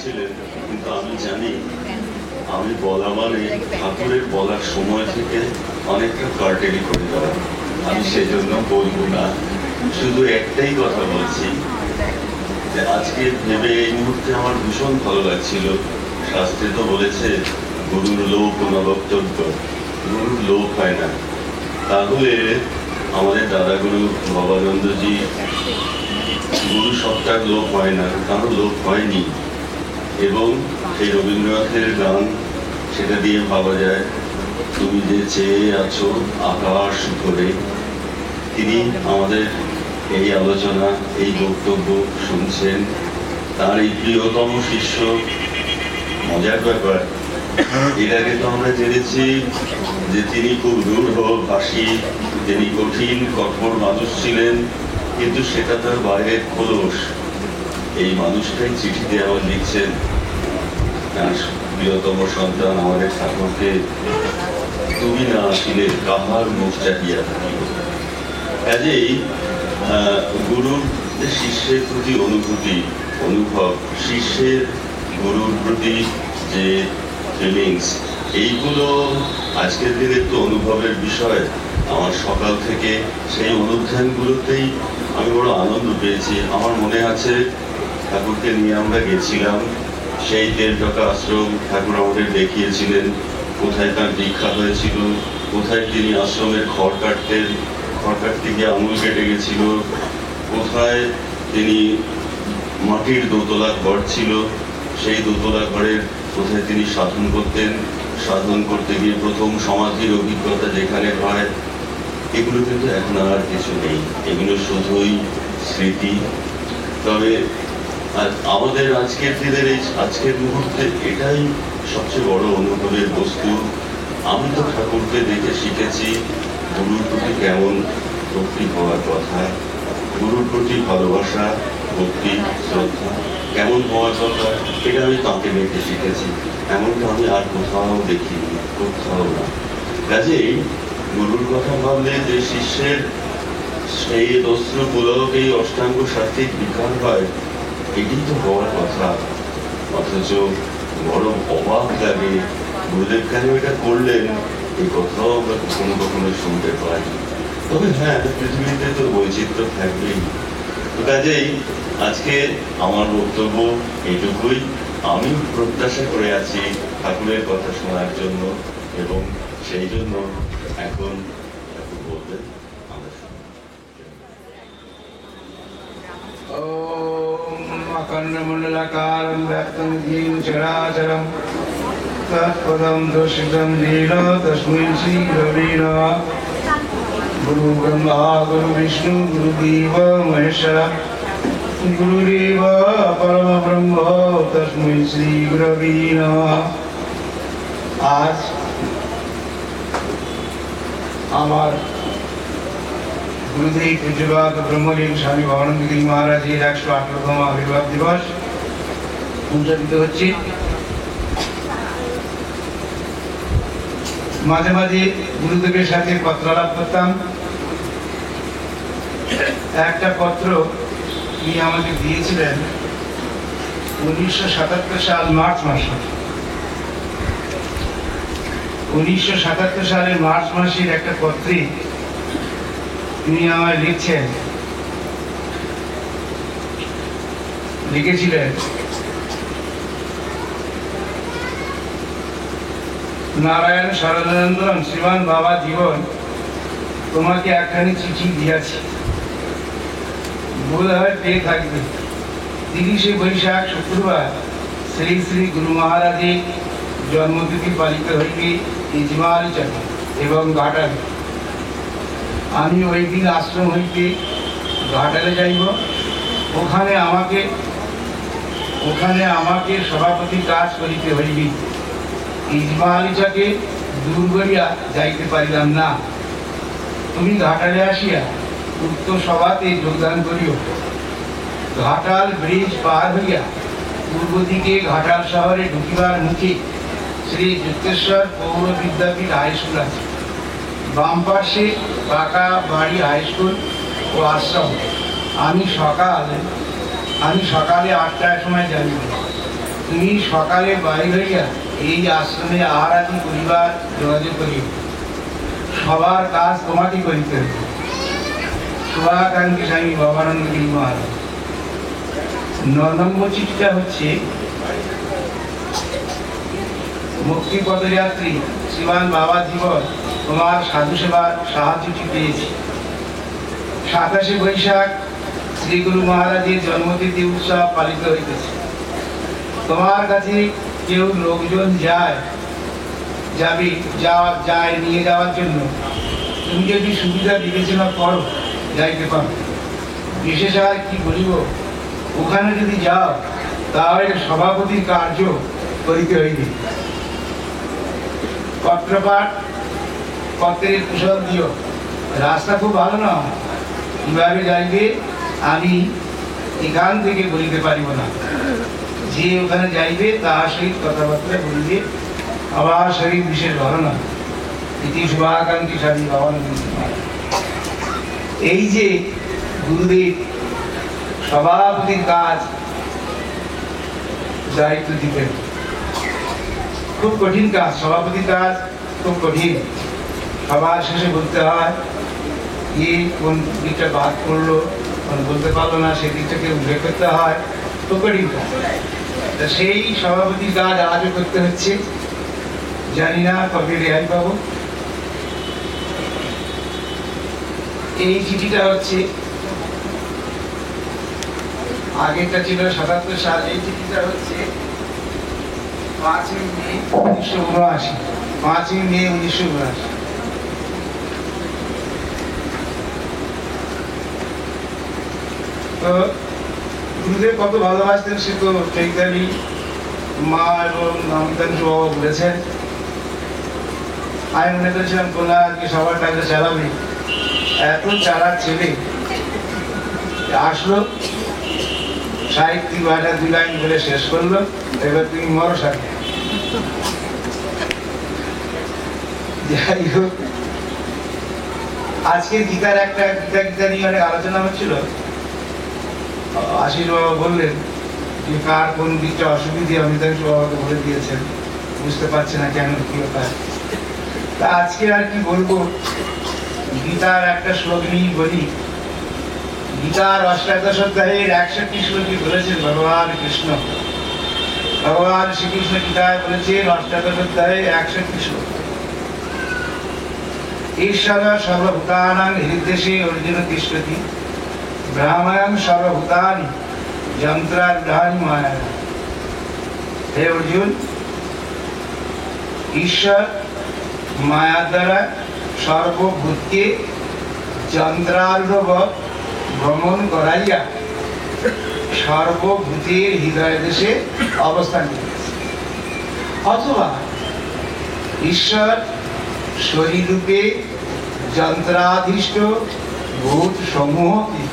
বলেছিলেন, কিন্তু আমি জানি আমি বলা মানে ঠাকুরের বলার সময় থেকে অনেকটা কার্টেলি করে দেওয়া। আমি সেজন্য বলবো না, শুধু একটাই কথা বলছি যে আজকে ভেবে এই মুহূর্তে আমার ভীষণ ভালো লাগছিল। শাস্ত্রে তো বলেছে গুরুর লোক কোনো বক্তব্য, গুরুর লোক হয় না। তাহলে আমাদের দাদাগুরু ভবানন্দজি গুরু সত্তার লোক হয় না, কারো লোক হয়নি। এবং সেই রবীন্দ্রনাথের গান, সেটা দিয়ে ভাবা যায় তুমি যে চেয়ে আছো আকাশ ধরে। তিনি আমাদের এই আলোচনা, এই বক্তব্য শুনছেন, তার এই প্রিয়তম শিষ্য। মজার ব্যাপার, এর আগে তো আমরা জেনেছি যে তিনি খুব রূঢ়ভাষী, তিনি কঠিন কঠোর মানুষ ছিলেন, কিন্তু সেটা তার বাইরের খোলস। এই মানুষটাই চিঠিতে আমার লিখছেন তার প্রিয়তম সন্তান আমাদের ঠাকুরকে, তুমি না আসিলে কাহার মুখ চাহিয়া থাকিব। কাজেই গুরুর যে শিষ্যের প্রতি অনুভূতি, অনুভব, শিষ্যের গুরুর প্রতি যে ফিলিংস, এইগুলো আজকের দিনের তো অনুভবের বিষয়। আমার সকাল থেকে সেই অনুধ্যানগুলোতেই আমি বড় আনন্দ পেয়েছি। আমার মনে আছে ঠাকুরকে নিয়ে আমরা গেছিলাম সেই তেলটকা আশ্রম, ঠাকুর আমাদের দেখিয়েছিলেন কোথায় তার দীক্ষা হয়েছিল, কোথায় তিনি আশ্রমের খড় কাটতেন, খড় কাটতে গিয়ে আঙুল কেটে গেছিল, কোথায় তিনি মাটির দোতলা ঘর ছিল, সেই দোতলা ঘরের কোথায় তিনি সাধন করতেন, সাধন করতে গিয়ে প্রথম সমাধির অভিজ্ঞতা যেখানে হয়। এগুলো কিন্তু এখন আর কিছু নেই, এগুলো শুধুই স্মৃতি। তবে আমাদের আজকের দিনের এই আজকের মুহূর্তে এটাই সবচেয়ে বড় অনুভবের বস্তু। আমি তো ঠাকুরকে দেখে শিখেছি গুরুর প্রতি কেমন ভক্তি হওয়ার কথা, গুরুর প্রতি ভালোবাসা, ভক্তি, শ্রদ্ধা কেমন হওয়ার কথা, এটা আমি তাঁকে দেখে শিখেছি। এমনটা আমি আর কোথাও দেখিনি, কোথাও না। কাজেই গুরুর কথা ভাবলে যে শিষ্যের সেই অস্ত্র পুলক, এই অষ্টাঙ্গ সাত্বিক বিকার হয়, এটি তো হওয়ার কথা। অথচ বড় অবাক লাগে গুরুদেব কেন এটা করলেন, এই কথাও আমরা কখনো কখনো শুনতে পাই। তবে হ্যাঁ, পৃথিবীতে তো বৈচিত্র্য থাকবেই। কাজেই আজকে আমার বক্তব্য এইটুকুই। আমি প্রত্যাশা করে আছি ঠাকুরের কথা শোনার জন্য, এবং সেই জন্য এখন ঠাকুর বলবেন আমরা শুনব। अखण्डमण्डलाकारं व्याप्तं येन चराचरं तत्पदं दर्शितं येन तस्मै श्रीगुरवे नमः। गुरु ब्रह्मा गुरु विष्णु गुरुदेव महेश्वरः, गुरुदेव परम ब्रह्म तस्मै श्रीगुरवे नमः। आज আমার गुरुदेव पूज्यपाद ब्रह्मलीन स्वामी भवानंद गिरी महाराजेर 118তম आविर्भाव दिवस উদযাপিত হচ্ছে। মাঝে মাঝে গুরুদেবের সাথে পত্রালাপ করতাম। একটা পত্র তিনি আমাকে দিয়েছিলেন 1977 সাল মার্চ মাসে। 1977 সালের মার্চ মাসের একটা পত্রে তিনি আমায় লিখেছিলেন, নারায়ণ শরণানন্দন শ্রীমান বাবা জীবন তোমাকে একখানি চিঠি দিয়েছি, বোধ হয় পেয়ে থাকবে। 30শে বৈশাখ শুক্রবার শ্রী শ্রী গুরু মহারাজের জন্মতিথি পালিত হইবে ইজমালচকে এবং ঘাটালে। আমি ওই দিন আশ্রম হইতে ঘাটালে যাইব। ওখানে আমাকে সভাপতি কাজ করিতে হইবে। ইজমালচকে দূর করিয়া যাইতে পারিলাম না। তুমি ঘাটালে আসিয়া উক্ত সভাতে যোগদান করিও। ঘাটাল ব্রিজ পার হইয়া পূর্ব দিকে ঘাটাল শহরে ঢুকিবার মুখে শ্রী যুক্তেশ্বর পৌর বিদ্যাপীঠ হাইস্কুল আছে। বাম পাশে পাকা বাড়ি হাইস্কুল ও আশ্রম। আমি সকালে 8টার সময় জানি। তুমি সকালে বাড়ি হইয়া এই আশ্রমে আহার আদি পরিবার যোগাযোগ করি, সবার কাজ তোমাকে করিতে হবে। শুভাকাঙ্ক্ষী স্বামী ভবানন্দ গিরি মহারাজ। 9 নম্বর চিঠিটা হচ্ছে, মুক্তি পদযাত্রী শ্রীমান বাবা জীবন তোমার সাধু সেবার সাহায্যটি পেয়েছি। 27 বৈশাখ শ্রী গুরু মহারাজের জন্মতিথি উৎসব পালিত হইতেছে। তোমার কাছে কেউ লোকজন যায় নিয়ে যাওয়ার জন্য, তুমি যদি সুবিধা বিবেচনা করো যাইতে পারো। বিশেষ আর কি বলিব, ওখানে যদি যাও তাহলে সভাপতির কার্য করিতে হইবে। পত্রপাঠ পত্রের কুশল দিও। রাস্তা খুব ভালো না, কিভাবে যাইবে আমি এখান থেকে বলিতে পারিব না। যে ওখানে যাইবে তাহার সহিত কথাবার্তা বলিবে, আবার শরীর বিশেষ ভালো না। এটি শুভাকাঙ্ক্ষী স্বামী ভবানন্দ। এই যে গুরুদেব সভাপতির কাজ দায়িত্ব দিবেন, খুব কঠিন কাজ। সভাপতির কাজ খুব কঠিন। সবার শেষে বলতে হয় কি কোন দিকটা বাদ করলো, বলতে পারলো না, সেই দিকটাকে উল্লেখ করতে হয়। খুব কঠিন কাজ। তা সেই সভাপতির কাজ আজও করতে হচ্ছে। জানি না কবে রেহাই পাবো। এই চিঠিটা হচ্ছে, আগেরটা ছিল 77 সাল, এই চিঠিটা হচ্ছে 5ই মে 1979। 5ই মে 1979। তো গুরুদেব কত ভালোবাসতেন সে তো চৈতালি মা এবং নমিতান বাবা বলেছেন। আমি মনে করেছিলাম কোনা কি সবার টাকা চালাবে, এত চারা ছেলে আসলো, সাহিত্যিক ভাষা 2 লাইন বলে শেষ করলো, এবার তুমি মরো সাথে। যাই হোক, আজকে গীতা নিয়ে অনেক আলোচনা হচ্ছিল। আশিস বাবা বললেন যে কার কোন দিকটা অসুবিধে অমিতাংশ বাবাকে বলে দিয়েছেন, বুঝতে পারছে না কেন কি ব্যাপার। তা আজকে আর কি বলবো, গীতার একটা শ্লোক নিয়ে বলি। গীতার 68 অধ্যায়ের 61 শ্লোকে বলেছেন ভগবান কৃষ্ণ। ভগবান শ্রীকৃষ্ণ গীতায় বলেছেন 68 অধ্যায়ে 61 শ্লোক, ঈশ্বর সর্বভূতানাং হৃদ্দেশে অর্জুন তিষ্ঠতি, ব্রাহ্মণং সর্বভূতানি যন্ত্রারূঢ়ানি মায়া। হে অর্জুন, ঈশ্বর মায়ার দ্বারা সর্বভূতকে যন্ত্রারূঢ় ভ্রমণ করাইয়া সর্বভূতের হৃদয় দেশে অবস্থান করিয়াছে। অথবা ঈশ্বর শরীররূপে যন্ত্রাধীষ্ট ভূত সমূহকে,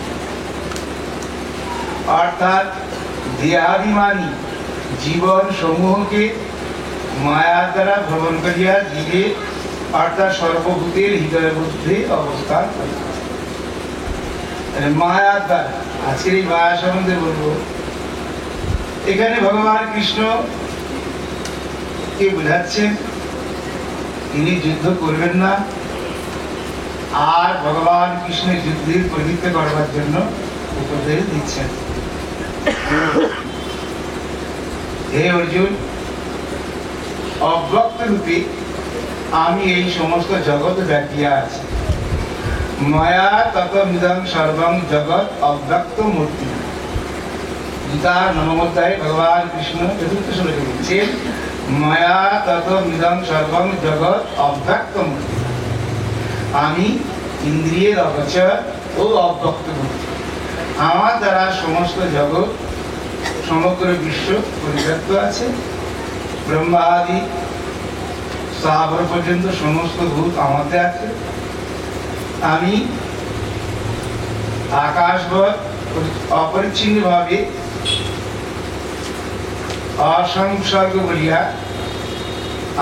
অর্থাৎ দেহাভিমানী জীবন সমূহকে মায়ার দ্বারা ভ্রমণ করিয়া জীবে অর্থাৎ সর্বভূতের হৃদয়ের মধ্যে অবস্থান করে। মায়ার দ্বারা আজকের এই মায়া সম্বন্ধে বলবো। এখানে ভগবান কৃষ্ণ কে বোঝাচ্ছেন তিনি যুদ্ধ করবেন না, আর ভগবান কৃষ্ণের যুদ্ধের প্রবৃত্তি করবার জন্য উপদেশ দিচ্ছেন। হে অর্জুন, অব্যক্ত রূপে আমি এই সমস্ত জগৎ ব্যাপিয়া আছি। মায়া ততমিদং সর্বং জগৎ অব্যক্ত মূর্তি। গীতার 9 অধ্যায়ে ভগবান কৃষ্ণ 4th শ্লোকে বলছেন, মায়া ততমিদং সর্বং জগৎ অব্যক্ত মূর্তি। আমি ইন্দ্রিয়ের অগোচর ও অব্যক্ত মূর্তি। আমার দ্বারা সমস্ত জগৎ সমগ্র বিশ্ব পরিব্যাপ্ত আছে। ব্রহ্মা আদি স্থাবর পর্যন্ত সমস্ত ভূত আমাতে আছে। আমি আকাশবৎ অপরিচ্ছিন্নভাবে অসংসর্গ বলিয়া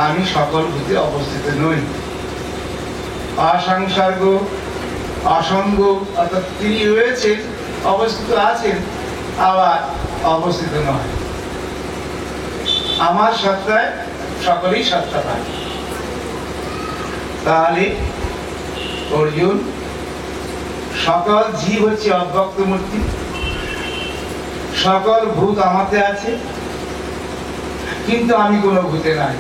আমি সকল ভূতে অবস্থিত নই। অসংসর্গ অসঙ্গ অর্থাৎ তিনি রয়েছেন, অবস্থিত আছেন, আবার অবস্থিত নয়। আমার সত্তায় সকলেই সত্তা পায়। তাহলে অর্জুন, সকল জীব হচ্ছে অব্যক্ত মূর্তি, সকল ভূত আমাতে আছে, কিন্তু আমি কোনো ভূতে নাই।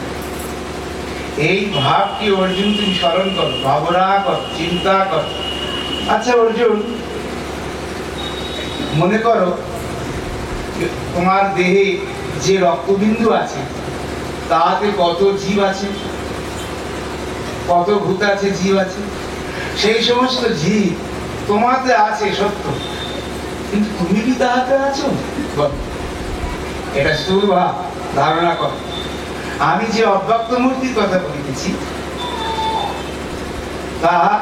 এই ভাবটি অর্জুন তুমি স্মরণ করো, ভাবনা কর, চিন্তা কর। আচ্ছা অর্জুন, মনে করো তোমার দেহে যে রক্তবিন্দু আছে তাতে কত জীব আছে, কত ভূত আছে, জীব আছে। সেই সমস্ত জীব তোমাতে আছে সত্য, কিন্তু তুমি কি তাহাতে আছো? এটা স্থূল ভাব, ধারণা কর। আমি যে অব্যক্ত মূর্তির কথা বলিতেছি তাহা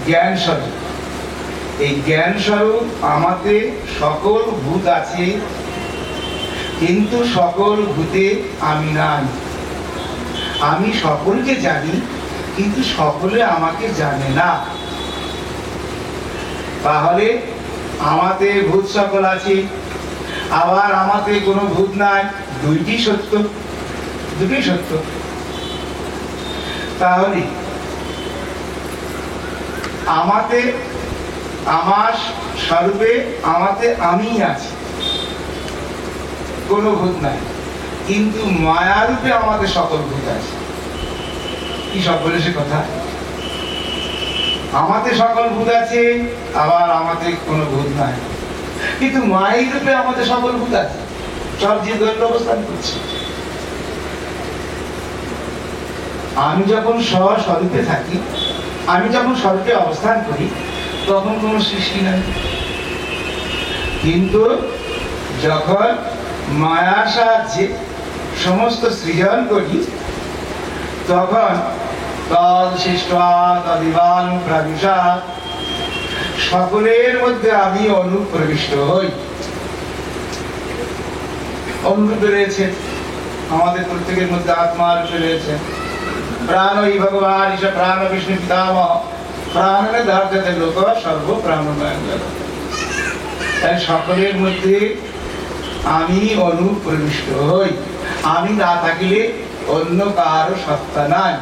জ্ঞান স্বরূপ। এই জ্ঞান স্বরূপ আমাতে সকল ভূত আছে, কিন্তু সকল ভূতে আমি নাই। আমি সকলকে জানি, কিন্তু সকলে আমাকে জানে না। তাহলে আমাতে ভূত সকল আছে, আবার আমাতে কোনো ভূত নাই, দুইটি সত্য, দুটি সত্য। তাহলে আমাতে, আমার স্বরূপে আমাতে আমি আছি, কোনো ভূত নাই, কিন্তু মায়ারূপে আমাদের সকল ভূত আছে। কি সব বলে সে কথা? আমাতে সকল ভূত আছে, আবার আমাতে কোনো ভূত নাই, কিন্তু মায়ের রূপে আমাদের সকল ভূত আছে, সব জীব অবস্থান করছে। আমি যখন স্বস্বরূপে থাকি, আমি যখন স্বরূপে অবস্থান করি, তখন কোনো সৃষ্টি নাই। কিন্তু যখন মায়ার সাহায্যে সমস্ত সৃজন করি, তখন তদ সৃষ্টা তদিবাং প্রাবিশা, সকলের মধ্যে আমি অনুপ্রবিষ্ট হই। অনুরূপে রয়েছে আমাদের প্রত্যেকের মধ্যে, আত্মা রূপে রয়েছে। প্রাণই ভগবান ঈশ প্রাণ বিষ্ণু পিতামহ, প্রাণে ধার্যতে লোক সর্ব প্রাণময়। তাই সকলের মধ্যে আমি অনুপ্রবিষ্ট হই। আমি না থাকিলে অন্য কারো সত্তা নাই,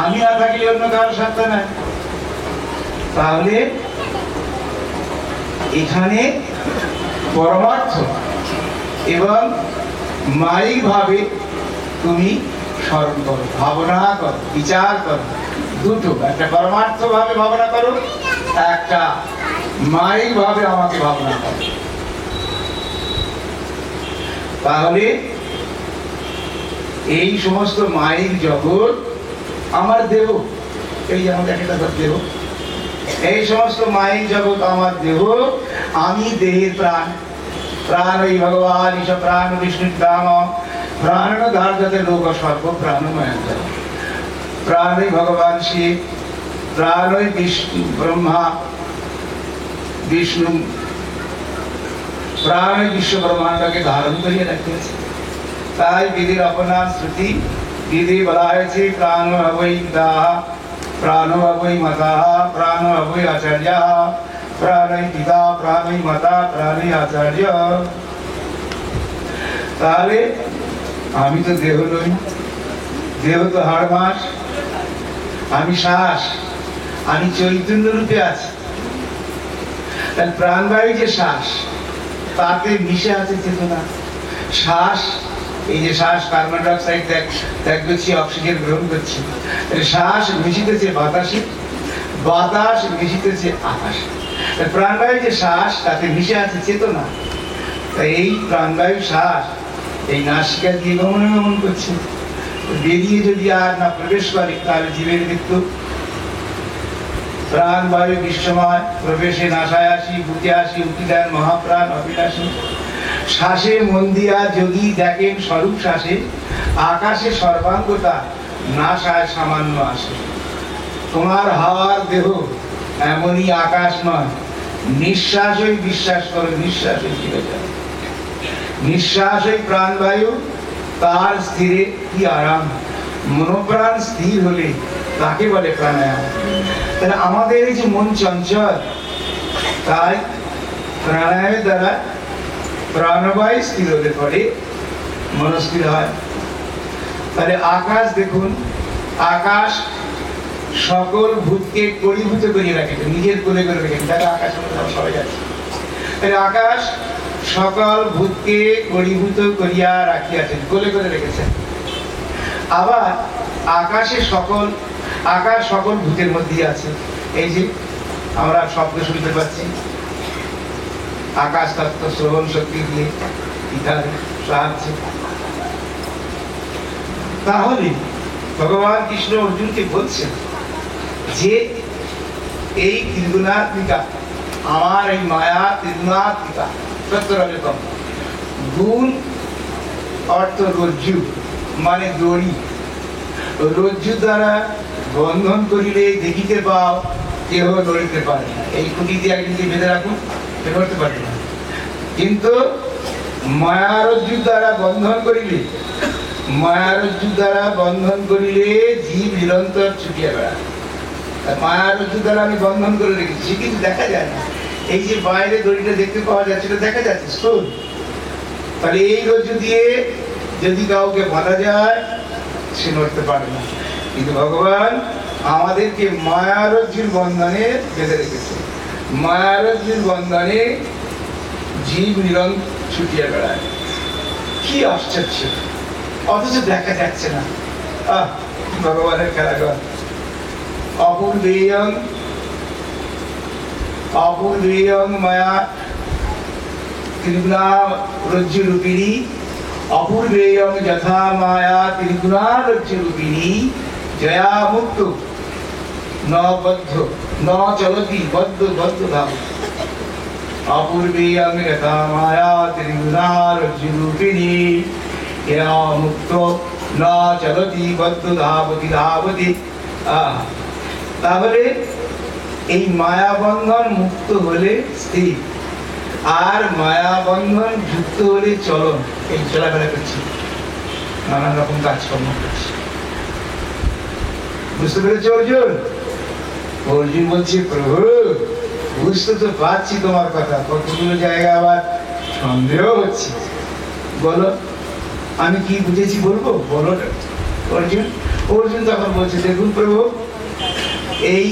আমি না থাকিলে অন্য কারো সত্তা নাই। তাহলে এখানে পরমার্থ এবং মায়িক ভাবে তুমি স্মরণ করো, ভাবনা করো, বিচার করো, দুটো। একটা পরমার্থ ভাবে ভাবনা করো, একটা মায়িক ভাবে আমাকে ভাবনা করো। তাহলে এই সমস্ত মায়িক জগৎ আমার দেহ, এই আমাদের একটা দেহ, এই সমস্ত মায়িক জগৎ আমার দেহ, আমি দেহের প্রাণ। প্রাণই ভগবান ঈশ প্রাণ বিষ্ণু দাম, প্রাণ ধার্যতে লোক সর্ব প্রাণময়। প্রাণই ভগবান শিব, প্রাণই বিষ্ণু ব্রহ্মা, বিষ্ণু প্রাণই বিশ্ব ব্রহ্মাণ্ডকে ধারণ করিয়ে রাখিয়েছে। তাই বিধির অপনাম শ্রুতি বিধি বলা হয়েছে প্রাণ হবৈ পিতাঃ, প্রাণ হবৈ মাতাঃ, প্রাণ হবৈ আচার্যঃ, প্রাণই পিতা, প্রাণই মাতা, প্রাণই আচার্য। তাহলে আমি তো দেহ নই, দেহ তো হাড় মাস, আমি শ্বাস, আমি চৈতন্য রূপে আছি। তাহলে প্রাণবায়ু যে শ্বাস, তাতে মিশে আছে চেতনা। শ্বাস, এই যে শ্বাস কার্বন ডাই অক্সাইড ত্যাগ করছি, অক্সিজেন গ্রহণ করছি, শ্বাস মিশিতেছে বাতাসে, বাতাস মিশিতেছে আকাশে। প্রাণবায়ু যে শ্বাস, তাতে মিশে আছে চেতনা। তাই এই প্রাণবায়ু শ্বাস এই নাসিকা দিয়ে গমন করছে, বেরিয়ে যদি আর না প্রবেশ করে তাহলে জীবের মৃত্যু। প্রাণবায়ু বিশ্বময়, প্রবেশে নাসায় আসি, বুকে আসি, উঠি দেন মহাপ্রাণ অভিলাষী। শ্বাসে মন দিয়া যোগী দেখেন স্বরূপ শ্বাসে, আকাশে সর্বাঙ্গতা, নাসায় সামান্য আসে। তোমার হাওয়ার দেহ এমনই আকাশ নয়, নিঃশ্বাসই বিশ্বাস করো, নিঃশ্বাসই ফিরে যায়। নিঃশ্বাসই প্রাণবায়ু, তার স্থিরে কি আরাম। মনোপ্রাণ স্থির হলে তাকে বলে প্রাণায়াম। তাহলে আমাদের এই যে মন চঞ্চল, তাই প্রাণায়ামের দ্বারা প্রাণবায়ু স্থির হলে পরে মনস্থির হয়। তাহলে আকাশ দেখুন, আকাশ সকল ভূতকে পরিভূত করিয়ে রাখেন, নিজের কোলে করে রেখেছেন। তাহলে আকাশ সবাই যাচ্ছে। তাহলে আকাশ সকল ভূতকে পরিভূত করিয়া রাখিয়াছেন, কোলে করে রেখেছেন। আবার আকাশ সকল ভূতের মধ্যে আছে। এই যে আমরা শব্দ শুনতে পাচ্ছি, আকাশ তত্ত্ব শ্রবণ শক্তি দিয়ে ইত্যাদি সাহায্যে। তাহলে ভগবান কৃষ্ণ অর্জুনকে বলছেন যে এই ত্রিগুণাত্মিকা, আমার এই মায়া ত্রিগুণাত্মিকা সত্যরজতম। গুণ অর্থ রজ্জু, মানে দড়ি। রজ্জু দ্বারা বন্ধন করিলে দেখিতে পাও, কেহ নড়িতে পারে না। এই খুঁটি দিয়ে একদিকে বেঁধে রাখুন, নড়তে পারবে না। কিন্তু মায়ারজ্জু দ্বারা বন্ধন করিলে, জীব নিরন্তর ছুটিয়া বেড়ায়। মায়ারজ্জু দ্বারা আমি বন্ধন করে রেখেছি, সে কিন্তু দেখা যায় না। এই যে বাইরে দড়িটা দেখতে পাওয়া যাচ্ছে, এটা দেখা যাচ্ছে স্থূল। তাহলে এই রজ্জু দিয়ে যদি কাউকে বাঁধা যায়, সে নড়তে পারে না। কিন্তু ভগবান আমাদেরকে মায়ারজ্জুর বন্ধনে বেঁধে রেখেছে। মায়ারজ্জুর বন্ধনে জীব নিরন্তর ছুটিয়া বেড়ায়। কি আশ্চর্য! অথচ দেখা যাচ্ছে না। ভগবানের খেলাঘর। অপূর্বেয়ং মায়া ত্রিগুণা রজ্জু রূপিণী, অপূর্বেয়ং যথা মায়া ত্রিগুণা রজ্জু রূপিণী, জয়া মুক্ত ন বদ্ধ ন চলতি বদ্ধ বদ্ধ ধাম। অপূর্বেয়ং যথা মায়া ত্রিগুণা রজ্জু রূপিণী, জয়া মুক্ত ন চলতি বদ্ধ ধাবতি ধাবতি। তাহলে এই মায়া বন্ধন মুক্ত হলে স্থির, আর মায়া বন্ধন যুক্ত হলে চলন। এই চলাফেরা করছি, নানান রকম কাজকর্ম করছি। বুঝতে পেরেছ অর্জুন? অর্জুন বলছে, প্রভু বুঝতে তো পারছি তোমার কথা, কতগুলো জায়গা আবার সন্দেহ হচ্ছে। বলো, আমি কি বুঝেছি বলবো, বলো অর্জুন। অর্জুন তখন বলছে, দেখুন প্রভু, এই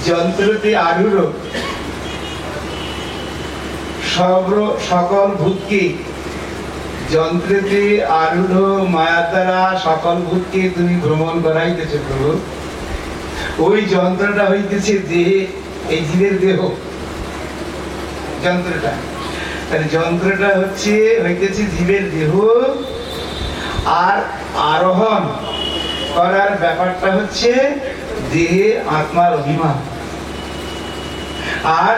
যন্ত্রতে আরূঢ় সকল ভূতকে, যন্ত্রতে আরূঢ় মায়া দ্বারা সকল ভূতকে তুমি ভ্রমণ করাইতেছ প্রভু। ওই যন্ত্রটা হইতেছে দেহে, এই জীবের দেহ যন্ত্রটা। তাহলে যন্ত্রটা হইতেছে জীবের দেহ, আর আরোহণ করার ব্যাপারটা হচ্ছে দেহে আত্মার অভিমান, আর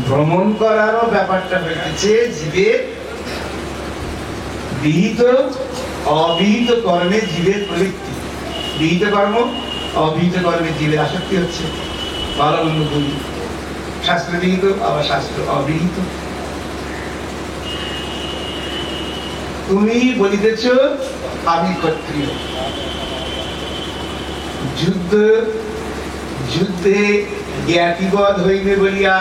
ভ্রমণ করারও ব্যাপারটা হইতেছে জীবের বিহিত অবিহিত কর্মে জীবের প্রবৃত্তি। বিহিত কর্ম অবিহিত কর্মে জীবের আসক্তি হচ্ছে। ভালো মন্দ বলি, শাস্ত্র বিহিত আবার শাস্ত্র অবিহিত। তুমি বলিতেছ আমি ক্ষত্রিয়, যুদ্ধে জ্ঞাতিবধ হইবে বলিয়া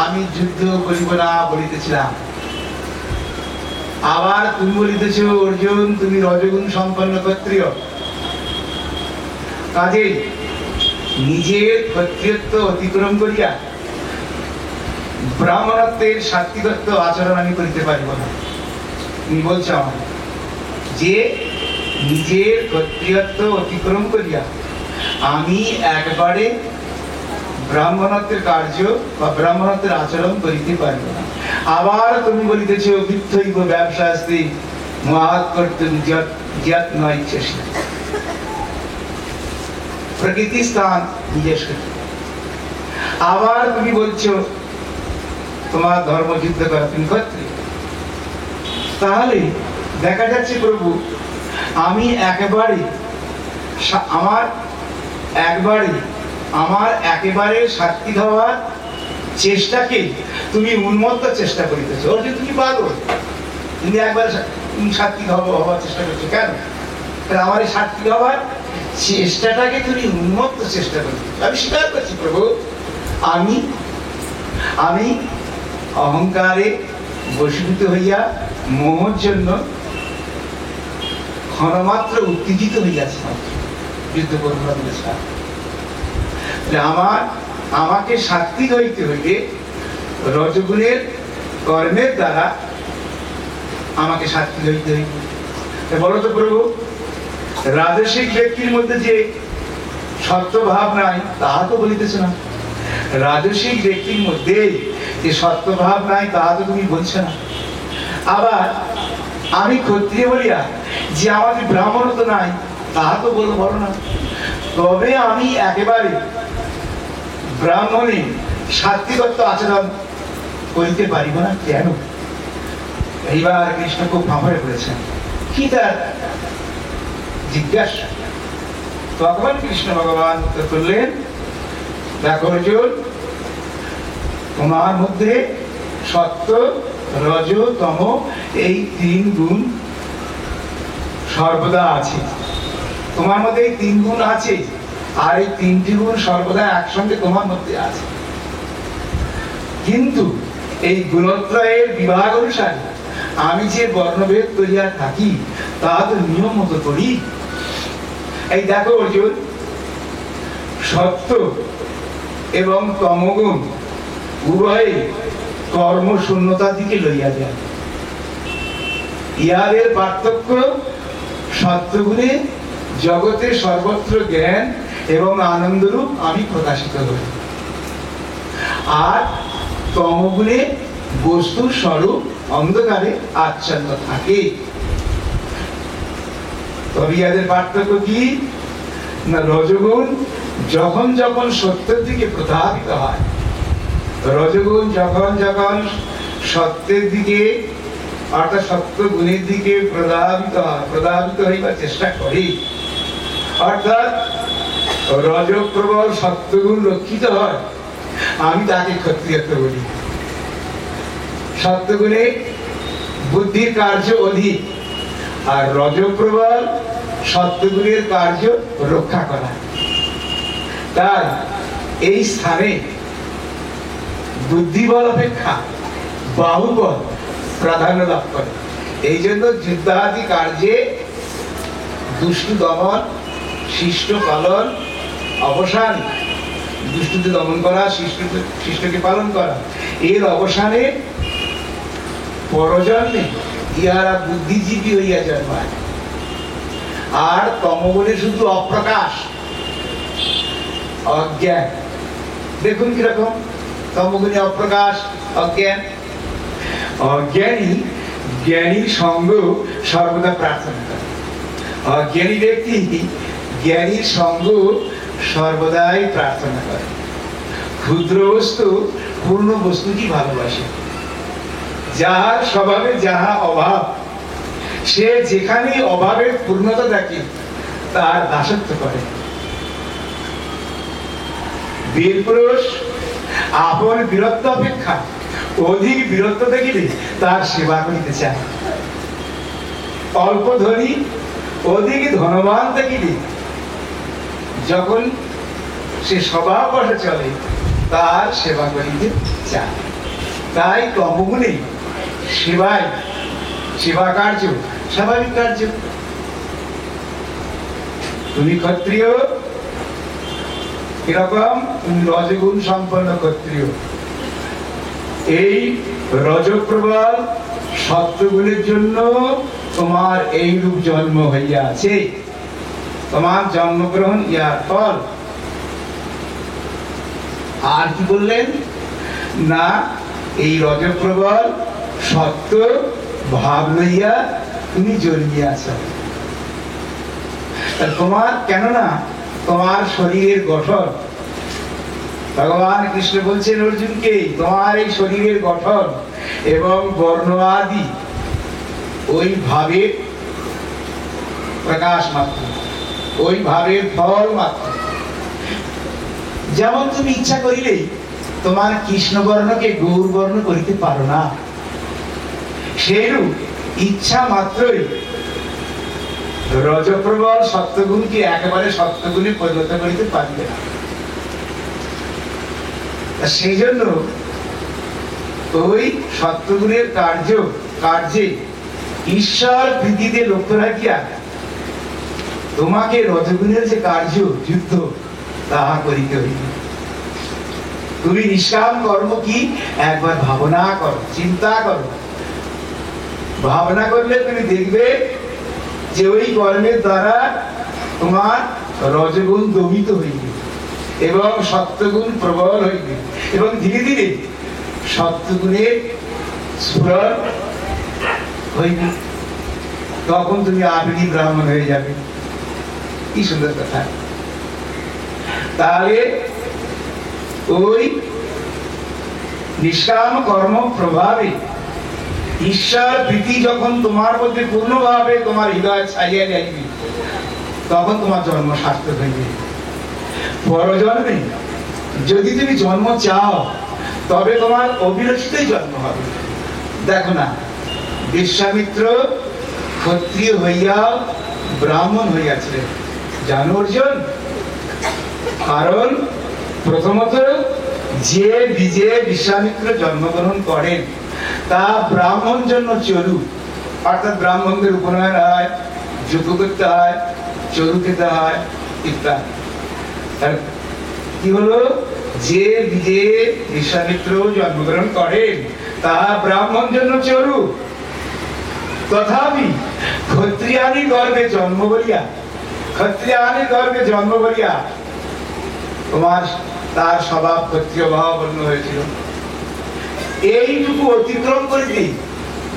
আমি যুদ্ধ করিব না বলিতেছিলাম। আবার তুমি বলিতেছ অর্জুন তুমি রজগুণ সম্পন্ন ক্ষত্রিয়, কাজেই নিজের ক্ষত্রিয়ত্ব অতিক্রম করিয়া ব্রাহ্মণত্বের সাত্বিকত্ব আচরণ আমি করিতে পারিব না। তুমি বলছো আমার যে নিজের ক্ষত্রিয়ত্ব অতিক্রম করিয়া আমি একবারে ব্রাহ্মণত্বের কার্য বা ব্রাহ্মণত্বের আচরণ করিতে পারিব না। আবার তুমি বলিতেছ বৃদ্ধৈব ব্যবসাস্তি মহাৎ কর্তুম যৎ ন ইচ্ছসি। প্রকৃতি স্থান নিজস্ব। আবার তুমি বলছো তোমার ধর্ম যুদ্ধ করা, তুমি ক্ষত্রিয়। তাহলে দেখা যাচ্ছে প্রভু আমি একেবারে সাত্বিক হওয়ার চেষ্টাকে তুমি উন্মত্ত চেষ্টা করিতেছ। অর্জুন তুমি পাগল, তুমি একবার সাত্বিক হওয়ার চেষ্টা করছো কেন? আমার এই সাত্বিক হওয়ার চেষ্টাটাকে তুমি উন্মত্ত চেষ্টা করছো। আমি স্বীকার করছি প্রভু, আমি অহংকারে বশীভূত হইয়া মোহর জন্য ক্ষণমাত্র উত্তেজিত হইয়াছে, যুদ্ধ করবো না বলে ছাড়। আমাকে সাত্বিক হইতে হইলে রজগুণের কর্মের দ্বারা আমাকে সাত্বিক হইতে হইবে। বলো তো প্রভু, রাজসিক ব্যক্তির মধ্যে যে সত্যভাব নাই তাহা তো বলিতেছে না, রাজসিক ব্যক্তির মধ্যে যে সত্যভাব নাই তাহা তো তুমি বলছো না। আবার আমি ক্ষত্রিয় বলিয়া যে আমাদের ব্রাহ্মণত্ব নাই তাহা তো বলো না। তবে আমি একেবারে ব্রাহ্মণে সাত্বিকত্ব আচরণ করিতে পারিব না কেন? এইবার কৃষ্ণ খুব ফাঁপড়ে পড়েছেন, কি তার জিজ্ঞাসা? তখন কৃষ্ণ ভগবান উত্তর করলেন, দেখো অর্জুন, তোমার মধ্যে সত্য, রজ, তম এই 3 গুণ সর্বদা আছে। তোমার মধ্যে এই 3 গুণ আছে, আর এই 3টি গুণ সর্বদা একসঙ্গে তোমার মধ্যে আছে। কিন্তু এই গুণত্রয়ের বিভাগ অনুসারে আমি যে বর্ণভেদ করিয়া থাকি তা তো নিয়ম মতো করি। এই দেখো অর্জুন, সত্য এবং তমগুণ উভয়ে কর্মশূন্যতার দিকে লইয়া যায়। ইহাদের পার্থক্য, সত্যগুণে জগতে সর্বত্র জ্ঞান এবং আনন্দরূপ আমি প্রকাশিত হই, আর তমগুণে বস্তুর স্বরূপ অন্ধকারে আচ্ছন্ন থাকে। তবে ইহাদের পার্থক্য কি না, রজগুণ যখন যখন সত্যের দিকে প্রধাবিত হয়, রজগুণ যখন যখন সত্যের দিকে অর্থাৎ সত্য গুণের দিকে প্রধাবিত হইবার চেষ্টা করে, অর্থাৎ রজপ্রবল সত্যগুণ রক্ষিত হয়, আমি তাকে ক্ষত্রিয়ত্ব বলি। সত্যগুণে বুদ্ধির কার্য অধিক, আর রজপ্রবল সত্যগুণের কার্য রক্ষা করা। তাই এই স্থানে বুদ্ধিবল অপেক্ষা বাহুবল প্রাধান্য লাভ করে। এই জন্য যুদ্ধাদি কার্যে দুষ্টু দমন, শিষ্ট পালন, অবসান, দুষ্টকে দমন করা, শিষ্টকে পালন করা, এর অবসানে পরজন্মে ইহারা বুদ্ধিজীবী হইয়া জন্মায়। আর তমগুণে শুধু অপ্রকাশ, অজ্ঞান। দেখুন কিরকম, তমগুণে অপ্রকাশ, অজ্ঞান। অজ্ঞানী জ্ঞানীর সঙ্গ সর্বদা প্রার্থনা করে। অজ্ঞানী ব্যক্তি জ্ঞানীর সঙ্গ সর্বদাই প্রার্থনা করে। ক্ষুদ্র বস্তু পূর্ণ বস্তুটি ভালোবাসে। যাহার স্বভাবে যাহা অভাব, সে যেখানে অভাবের পূর্ণতা দেখে তার দাসত্ব করে। বীরপুরুষ আপন বীরত্ব অপেক্ষা অধিক বীরত্ব দেখিলে তার সেবা করিতে চায়। অল্প ধনী অধিক ধনবান দেখিলে যখন সে স্বভাব বসে চলে তার সেবা করিতে চায়। তাই তমগুণে সেবা কার্য স্বাভাবিক কার্য। তুমি ক্ষত্রিয়, এরকম তুমি রজগুণ সম্পন্ন ক্ষত্রিয়। এই রজপ্রবল সত্যগুণের জন্য তোমার এই রূপ জন্ম হইয়াছে, তোমার জন্মগ্রহণ ইহার ফল। আর কি বললেন না, এই রজপ্রবল সত্য ভাব লইয়া তুমি জন্মিয়াছ। তোমার কেননা তোমার শরীরের গঠন, ভগবান কৃষ্ণ বলছেন অর্জুনকে, তোমার এই শরীরের গঠন এবং বর্ণ আদি ওই ভাবের প্রকাশ মাত্র, ওই ভাবের ফল মাত্র। যেমন তুমি ইচ্ছা করিলেই তোমার কৃষ্ণবর্ণকে গৌরবর্ণ করিতে পারো না, সেরূপ ইচ্ছা মাত্রই রজপ্রবল সত্যগুণকে একেবারে সত্যগুণে পরিণত করিতে পারবে না। সেই জন্য ওই সত্যগুণের কার্যে ঈশ্বর প্রীতিতে লক্ষ্য রাখিয়া তোমাকে রজগুণের যে কার্য যুদ্ধ তাহা করিতে হইবে। তুমি নিষ্কাম কর্ম কি একবার ভাবনা করো, চিন্তা করো। ভাবনা করলে তুমি দেখবে যে ওই কর্মের দ্বারা তোমার রজগুণ দমিত হইবে এবং সত্যগুণ প্রবল হইবে এবং ধীরে ধীরে সত্যগুণের স্ফুরণ হইবে। তখন তুমি আবিনী ব্রাহ্মণ হয়ে যাবে। কি সুন্দর কথা। তাহলে ওই নিষ্কাম কর্ম প্রভাবে ঈশ্বর প্রীতি যখন তোমার মধ্যে পূর্ণভাবে তোমার হৃদয় ছাইয়া যাইবে, তখন তোমার জন্ম সার্থক হইবে। পরজন্মে যদি তুমি জন্ম চাও তবে তোমার অবিরচিতই জন্ম হবে। দেখো না, বিশ্বামিত্র ক্ষত্রিয় হইয়া ব্রাহ্মণ হইয়াছিলেন, জানো অর্জুন? কারণ প্রথমত যে বীজে বিশ্বামিত্র জন্মগ্রহণ করেন তা ব্রাহ্মণ জন্য চরু, অর্থাৎ ব্রাহ্মণদের উপনয়ন হয়, যজ্ঞ করতে হয়, চরু খেতে হয় ইত্যাদি। কি হলো? যে বীজে বিশ্বামিত্র জন্মগ্রহণ করেন তাহা ব্রাহ্মণ জন্য চরু। তথাপি ক্ষত্রিয়ানি গর্ভে জন্ম করিয়া তোমার তার স্বভাব ক্ষত্রিয় ভাবাপন্ন হয়েছিল। এইটুকু অতিক্রম করিতে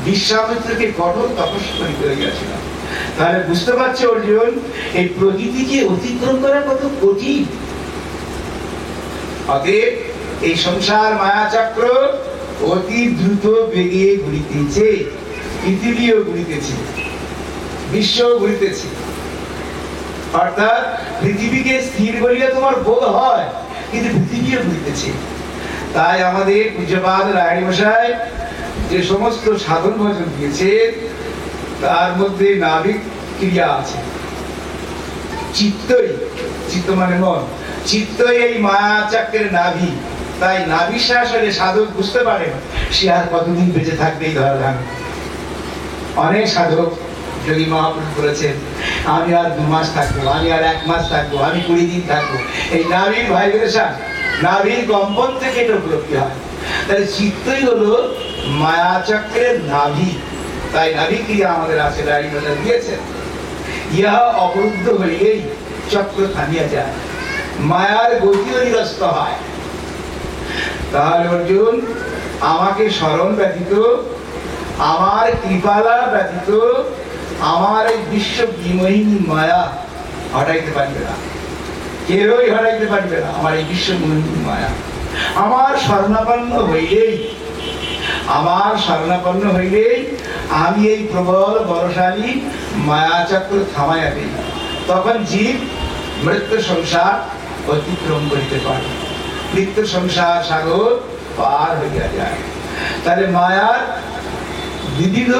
বিশ্বামিত্রকে কঠোর তপস্যা করিতে হইয়াছিল। তাহলে বুঝতে পারছো অর্জুন, এই প্রকৃতিকে অতিক্রম করা কত কঠিন। অতএব এই সংসার মায়াচক্র অতি দ্রুত বেগে ঘুরিতেছে, পৃথিবীও ঘুরিতেছে, বিশ্ব ঘুরিতেছে। অর্থাৎ পৃথিবীকে স্থির করিয়া তোমার বোধ হয়, কিন্তু পৃথিবীও ঘুরিতেছে। তাই আমাদের পূজ্যপাদ রায়ণী মশাই যে সমস্ত সাধন ভজন দিয়েছেন তার মধ্যে নাবিক ক্রিয়া আছে। চিত্ত মানে মন, চিত্তই এই মায়া চক্রের নাভি। তাই নাভি শাসনে সাধক বুঝতে পারেন সে আর কতদিন বেঁচে থাকবে এই ধরাধাম। অনেক সাধক যোগী মহাপুরুষ বলেছেন, আমি আর 2 মাস থাকবো, আমি আর 1 মাস থাকবো, আমি 20 দিন থাকবো। এই নাভির ভাইব্রেশন, নাভির কম্পন থেকে এটা উপলব্ধি হয়। তাহলে চিত্তই হলো মায়া চক্রের নাভি। তাই নাভি ক্রিয়া আমাদের আছে, রায়ণী মশাই দিয়েছেন। ইহা অবরুদ্ধ হইলেই চক্র থামিয়া যায়, মায়ার গতিও নিরস্ত হয়। তাহলে অর্জুন, আমাকে স্মরণ ব্যতীত, আমার কৃপালা ব্যতীত আমার এই বিশ্ব বিমোহিনী মায়া হটাইতে পারবে না, কেউই হটাইতে পারবে না আমার এই বিশ্ব বিমোহিনী মায়া। আমার শরণাপন্ন হইলেই আমি এই প্রবল বলশালী মায়াচক্র থামাইয়া দিই। তখন জীব মৃত্যু সংসার অতিক্রম করিতে পারে, মৃত্যু সংসার সাগর পার হইয়া যায়। তাহলে মায়ার বিবিধ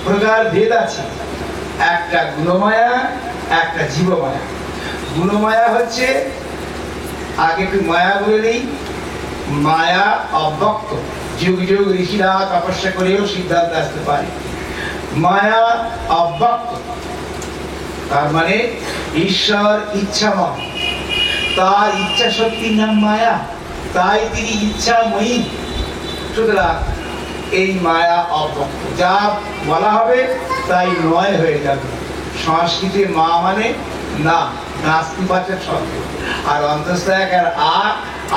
প্রকার ভেদ আছে। একটা গুণমায়া, একটা জীবমায়া। গুণমায়া হচ্ছে, আগে একটু মায়া বলে নেই, মায়া অব্যক্ত, যুগ যুগ ঋষিরা তপস্যা করেও সিদ্ধান্ত আসতে পারে। মায়া অব্যক্ত, তার মানে ঈশ্বর ইচ্ছাময়, তার ইচ্ছা শক্তির নাম মায়া, তাই তিনি ইচ্ছাময়ী। সুতরাং এই মায়া অব্যক্ত, যা বলা হবে তাই নয় হয়ে যাবে। সংস্কৃতে মা মানে না, নাস্তিবাচক শব্দ, আর অন্তঃস্থায়কার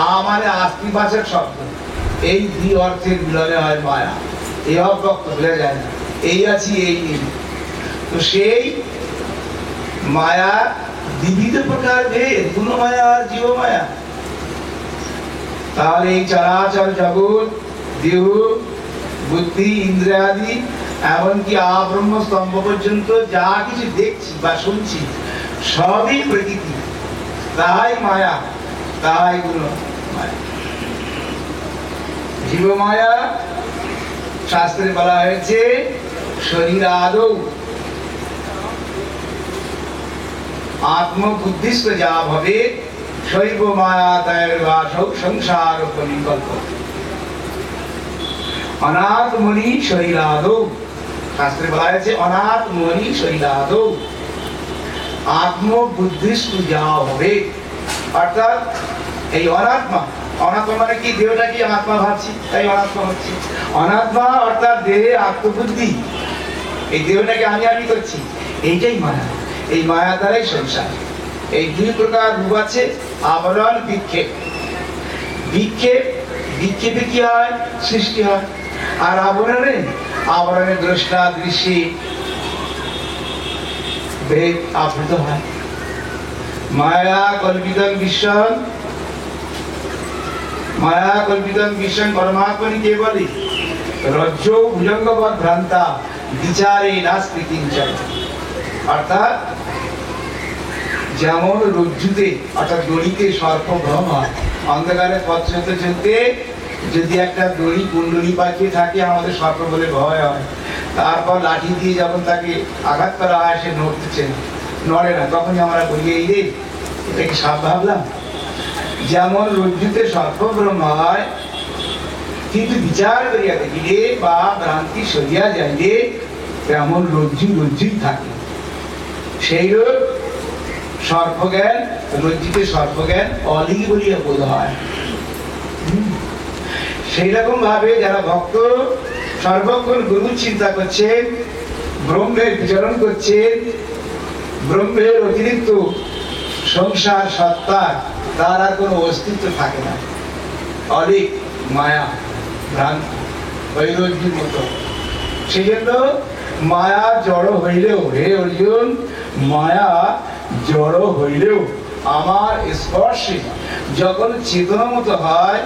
আ মানে আস্তিবাচক শব্দ। এই 2 অর্থের মিলনে হয় মায়া। এই অব্যক্ত ভুলে যায় না, এই আছি এই নেই। তো সেই মায়া বিবিধ প্রকার ভেদ, গুণমায়া আর জীবমায়া। তাহলে এই চরাচর জগৎ, দেহ, বুদ্ধি, ইন্দ্রিয়াদি, এমনকি আব্রহ্ম স্তম্ভ পর্যন্ত যা কিছু দেখছি বা শুনছি সবই প্রকৃতি, তাহাই মায়া, তাহাই গুণ মায়া। জীবমায়া শাস্ত্রে বলা হয়েছে শরীর আদৌ আত্মবুদ্ধিস্থ যা ভাবে শৈব মায়া তায়ের বাসৌ সংসার বিকল্প। অনাথ মনি শরীর আদৌ, শাস্ত্রে বলা হয়েছে অনাথ মনি শৈলাদ আত্মবুদ্ধিষ্টু যা হবে। অর্থাৎ এই অনাত্মা, অনাত্মা মানে কি? দেহটা কি আত্মা ভাবছি, তাই অনাত্মা হচ্ছে। অনাত্মা অর্থাৎ দেহে আত্মবুদ্ধি, এই দেহটাকে আমি আমি করছি, এইটাই মায়া। এই মায়া দ্বারাই সংসার। এই দুই প্রকার রূপ আছে, আবরণ বিক্ষেপ। বিক্ষেপে কি হয়? সৃষ্টি হয়। আর আবরণে দ্রষ্টা দৃশ্যে ভেদ আবৃত হয়। মায়া কল্পিতং বিশ্বং পরমাত্মনি কেবলি রজ্জো ভুজঙ্গবৎ ভ্রান্তা বিচারে নাস্তি কিঞ্চন। অর্থাৎ যেমন রজ্জুতে অর্থাৎ দড়িতে সর্প ভ্রম হয়, অন্ধকারে পথ চলতে চলতে যদি একটা দড়ি কুণ্ডলী পাকিয়ে থাকে আমাদের সর্প বলে ভয় হয়। তারপর লাঠি দিয়ে যখন তাকে আঘাত করা হয় সে নড়ে না, তখনই আমরা বলি এই রে এটাকে সাপ ভাবলাম। যেমন রজ্জুতে সর্পভ্রম হয়, কিন্তু বিচার করিয়া দেখিলে বা ভ্রান্তি সরিয়া যাইলে তেমন রজ্জুই থাকে। সেইরূপ সর্পজ্ঞান, রজ্জুতে সর্পজ্ঞান অলিক বলিয়া বোধ হয়। সেই রকম ভাবে যারা ভক্ত সর্বক্ষণ গুরু চিন্তা করছেন, ব্রহ্মের বিচরণ করছেন, ব্রহ্মের অতিরিক্ত সংসার সত্তার তার আর কোনো অস্তিত্ব থাকে না। অলিক মায়া ভ্রান্তি বৈরজ্যুর মতো। সেই জন্য মায়া জড় হইলেও, হে অর্জুন, মায়া জড় হইলেও আমার স্পর্শে যখন চেতনা মতো হয়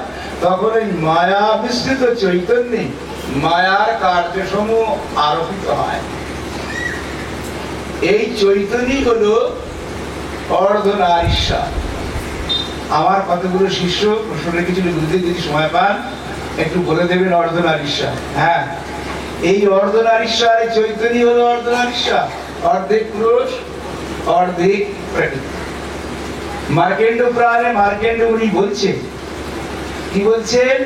তখন এই মায়া মিশ্রিত চৈতন্যে মায়ার কার্যসমূহ আরোপিত হয়। এই চৈতন্যই হলো অর্ধনারীশ্বর। আমার কতগুলো শিষ্য প্রশ্ন রেখেছিল, গুরুদেব যদি সময় পান একটু বলে দেবেন অর্ধনারীশ্বর। হ্যাঁ, এই অর্ধনারীশ্বর, এই চৈতন্যই হলো অর্ধনারীশ্বর, অর্ধেক পুরুষ অর্ধেক প্রকৃতি। মার্কেন্ড প্রাণে মার্কেন্ড উনি বলছেন, কি বলছেন?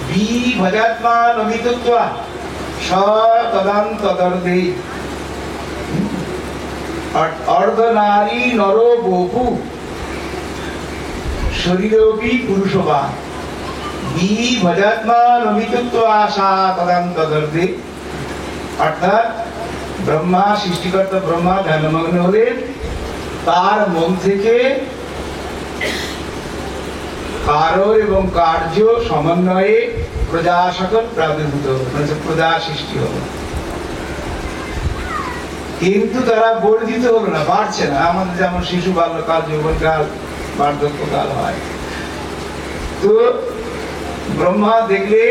বি ভজাত্মা নমিতত্বা সদান্তদর্ধে অর্ধনারী নর বহু শরীরপি পুরুষবান বি ভজাত্মা নমিতত্বা সদান্তদর্ধে। অর্থাৎ ব্রহ্মা, সৃষ্টিকর্তা ব্রহ্মা ধ্যানমগ্ন হলেন, তার মন থেকে কারণ এবং কার্য সমন্বয়ে প্রজা সকল প্রাদুর্ভূত হল, প্রজা সৃষ্টি হল। কিন্তু তারা বর্ধিত হলো না, বাড়ছে না। আমাদের যেমন শিশু বাল্যকাল, যৌবনকাল, বার্ধক্যকাল হয়। তো ব্রহ্মা দেখলে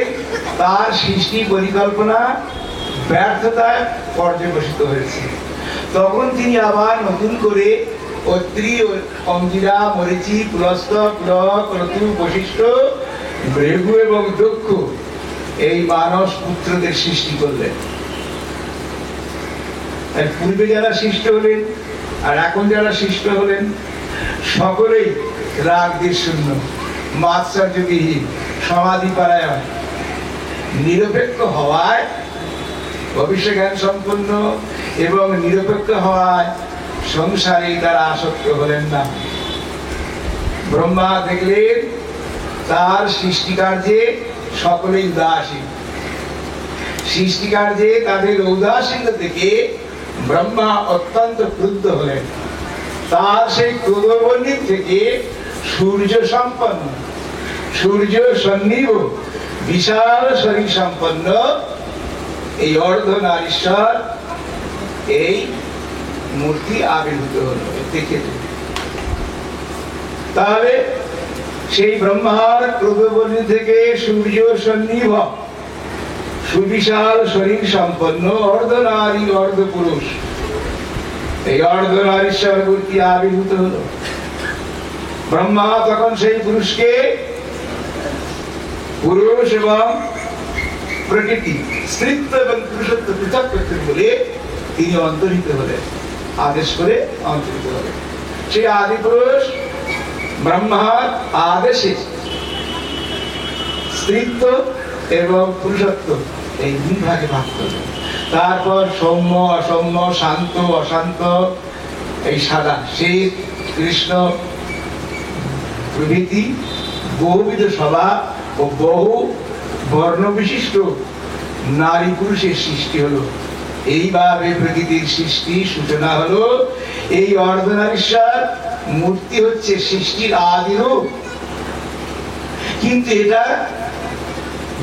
তার সৃষ্টি পরিকল্পনা ব্যর্থতায় পর্যবসিত হয়েছে, তখন তিনি আবার নতুন করে অত্রি, অঙ্গিরা, মরিচি, পুলস্ত, পুলহ, ক্রতু, বশিষ্ঠ, ভৃগু এবং দক্ষ এই মানস পুত্রদের সৃষ্টি করলেন। পূর্বে যারা সৃষ্ট হলেন আর এখন যারা সৃষ্ট হলেন সকলেই রাগ দ্বেষ শূন্য, মাৎসর্যবিহীন, সমাধি পরায়ণ, নিরপেক্ষ হওয়ায়, ভবিষ্য জ্ঞান সম্পন্ন এবং নিরপেক্ষ হওয়ায় সংসারে তারা আসক্ত হলেন না। ব্রহ্মা দেখলেন তার সৃষ্টিকার্যে সকলেই উদাসীন। সৃষ্টিকার্যে তাদের ঔদাসীন্য থেকে ব্রহ্মা অত্যন্ত ক্রুদ্ধ হলেন। তার সেই ক্রোধবর্ণিত থেকে সূর্য সম্পন্ন, সূর্য সন্নিভ, বিশাল শরীর সম্পন্ন এই অর্ধনারীশ্বর এই মূর্তি আবির্ভূত হল। দেখে তাহলে সেই ব্রহ্মার ক্রোধবর্ণিত থেকে সূর্য সন্নিভ, সুবিশাল শরীর সম্পন্ন অর্ধনারী অর্ধপুরুষ এই অর্ধনারীশ্বর মূর্তি আবির্ভূত হল। ব্রহ্মা তখন সেই পুরুষকে পুরুষ এবং প্রকৃতি, স্ত্রীত্ব এবং পুরুষত্ব পৃথক করতে বলে তিনি অন্তর্হিত হলেন, আদেশ করে অন্তর্হিত হলেন। সেই আদি পুরুষ ব্রহ্মার আদেশে স্ত্রীত্ব এবং পুরুষত্ব এই দুই ভাগে ভাগ করলেন। তারপর সৌম্য অসৌম্য, শান্ত অশান্ত, এই সাদা শ্বেত কৃষ্ণ প্রভৃতি বহুবিধ স্বভাব ও বহু বর্ণ বিশিষ্ট নারী পুরুষের সৃষ্টি হলো। এইভাবে প্রকৃতির সৃষ্টি সূচনা হলো। এই অর্ধনারীশ্বর মূর্তি হচ্ছে সৃষ্টির আদি রূপ। কিন্তু এটা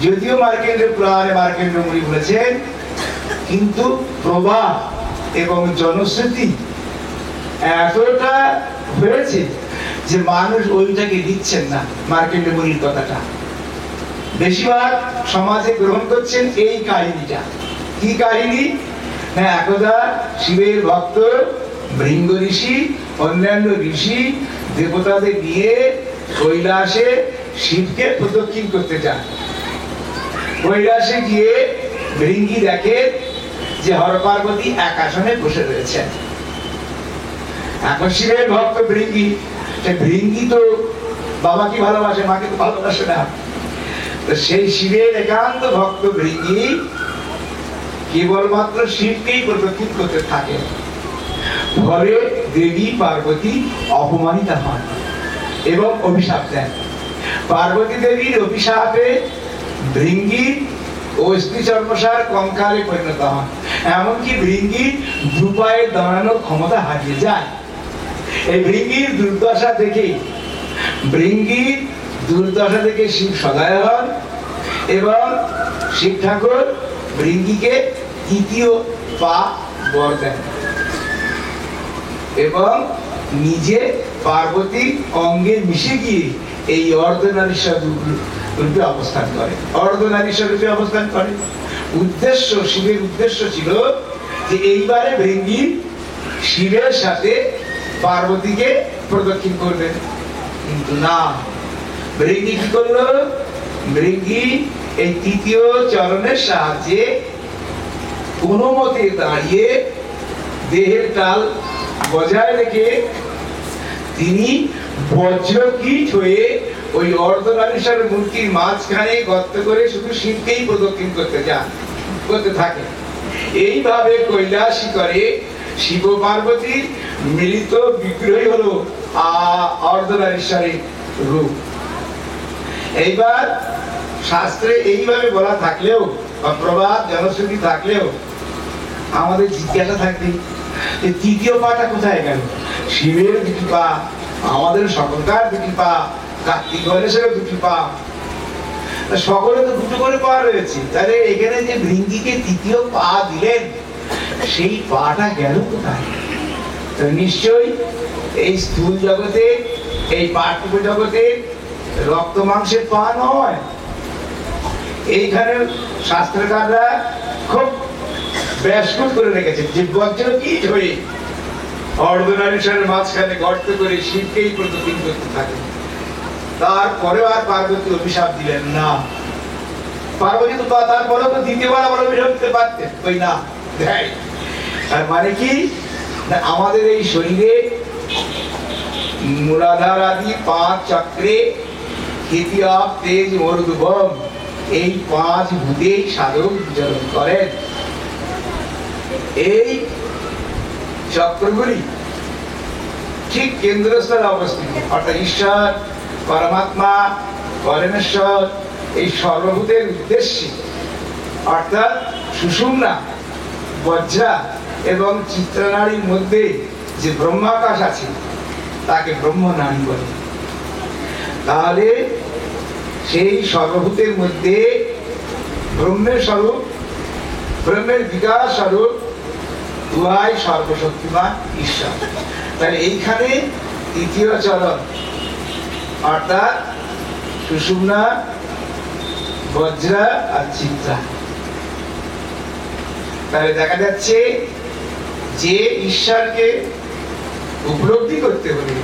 যদিও মার্কেন্দ্র পুরাণে মার্কেন্দ্র মুনি বলেছেন, কিন্তু প্রবাহ এবং জনশ্রুতি এতটা হয়েছে যে মানুষ ওইটাকে দিচ্ছেন না। মার্কেন্দ্র মুনির কথাটা বেশিরভাগ সমাজে গ্রহণ করছেন এই কাহিনীটা। কি কাহিনী? না, একদা শিবের ভক্ত ভৃঙ্গ ঋষি অন্যান্য ঋষি দেবতাদের নিয়ে কৈলাসে শিবকে প্রদক্ষিণ করতে যান। কৈলাসে গিয়ে ভৃঙ্গি দেখে যে হর পার্বতী এক আসনে বসে রয়েছেন। এখন শিবের ভক্ত ভৃঙ্গি, ভৃঙ্গি তো বাবাকে ভালোবাসে, মাকে তো ভালোবাসে না। সেই শিবের একান্ত ভক্ত ভৃঙ্গি কেবলমাত্র শিবকেই প্রদক্ষিণ করতে থাকে। ফলে দেবী পার্বতী অপমানিতা হন এবং অভিশাপ দেন। পার্বতী দেবীর অভিশাপে ভৃঙ্গি ও স্ত্রী চর্মসার কঙ্কালে পরিণত হন। এমনকি ভৃঙ্গি দুপায়ে দাঁড়ানোর ক্ষমতা হারিয়ে যায়। এই ভৃঙ্গির দুর্দশা দেখে শিব সদয় হন এবং শিব ঠাকুর ভৃঙ্গিকে তৃতীয় পা বর দেন এবং নিজে পার্বতীর অঙ্গে মিশে গিয়ে এই অর্ধনারীশ্বর রূপে অবস্থান করে। শিবের উদ্দেশ্য ছিল যে এইবারে ভৃঙ্গি শিবের সাথে পার্বতীকে প্রদক্ষিণ করবেন, কিন্তু না, ভৃঙ্গি কি করলো? ভৃঙ্গি এই তৃতীয় চরণের সাহায্যে কোনো মতে দাঁড়িয়ে দেহের টাল বজায় রেখে তিনি বজ্রকীট হয়ে ওই অর্ধনারীশ্বর মূর্তির মাঝখানে গর্ত করে শুধু শিবকেই প্রদক্ষিণ করতে থাকে। এইভাবে কৈলাসী করে শিব পার্বতীর মিলিত বিগ্রহই হলো অর্ধনারীশ্বরের রূপ। এইবার শাস্ত্রে এইভাবে বলা থাকলেও বা প্রবাদ জনশ্রুতি থাকলেও আমাদের জিজ্ঞাসা থাকবে যে তৃতীয় পাটা কোথায় গেল? শিবের দুটি পা, আমাদের সকলকার দুটি পা, কার্তিক গণেশেরও দুটি পা, সকলে তো দুটো করে পা রয়েছে। তাহলে এখানে যে ভৃঙ্গিকে তৃতীয় পা দিলেন, সেই পাটা গেল কোথায়? তো নিশ্চয়ই এই স্থূল জগতে, এই পার্থিব জগতে রক্ত মাংসের পা নয়। এইখানে শাস্ত্রকাররা খুব ব্যাসকুট করে রেখেছে যে বজ্রকীট হয়ে অর্ধনারীশ্বরের মাঝখানে গর্ত করে শিবকেই প্রদক্ষিণ করতে থাকে। তারপরেও আর পার্বতী অভিশাপ দিলেন না। পার্বতী তো তারপরেও তো দ্বিতীয়বার আবার অভিশাপ দিতে পারতেন, ওই না দেয়। তার মানে কি? আমাদের এই শরীরে মূলাধার আদি 5 চক্রে তৃতীয় তেজ ঊর্ধ্বম, এই 5 ভূতেই সাধক বিচরণ করেন। এই চক্রগুলি ঠিক কেন্দ্রস্থলে অবস্থিত, অর্থাৎ ঈশ্বর, পরমাত্মা, পরমেশ্বর এই সর্বভূতের উদ্দেশ্যে, অর্থাৎ সুষুম্না, বজ্রা এবং চিত্রনারীর মধ্যে যে ব্রহ্মাকাশ আছে তাকে ব্রহ্মনারী বলে। তাহলে সেই সর্বভূতের মধ্যে ব্রহ্মের স্বরূপ, ব্রহ্মের বিকাশ স্বরূপ উহাই সর্বশক্তিমান ঈশ্বর। তাহলে এইখানে তৃতীয় চরণ অর্থাৎ সুষুম্না, বজ্রা আর চিত্রা। তাহলে দেখা যাচ্ছে যে ঈশ্বরকে উপলব্ধি করতে হলে,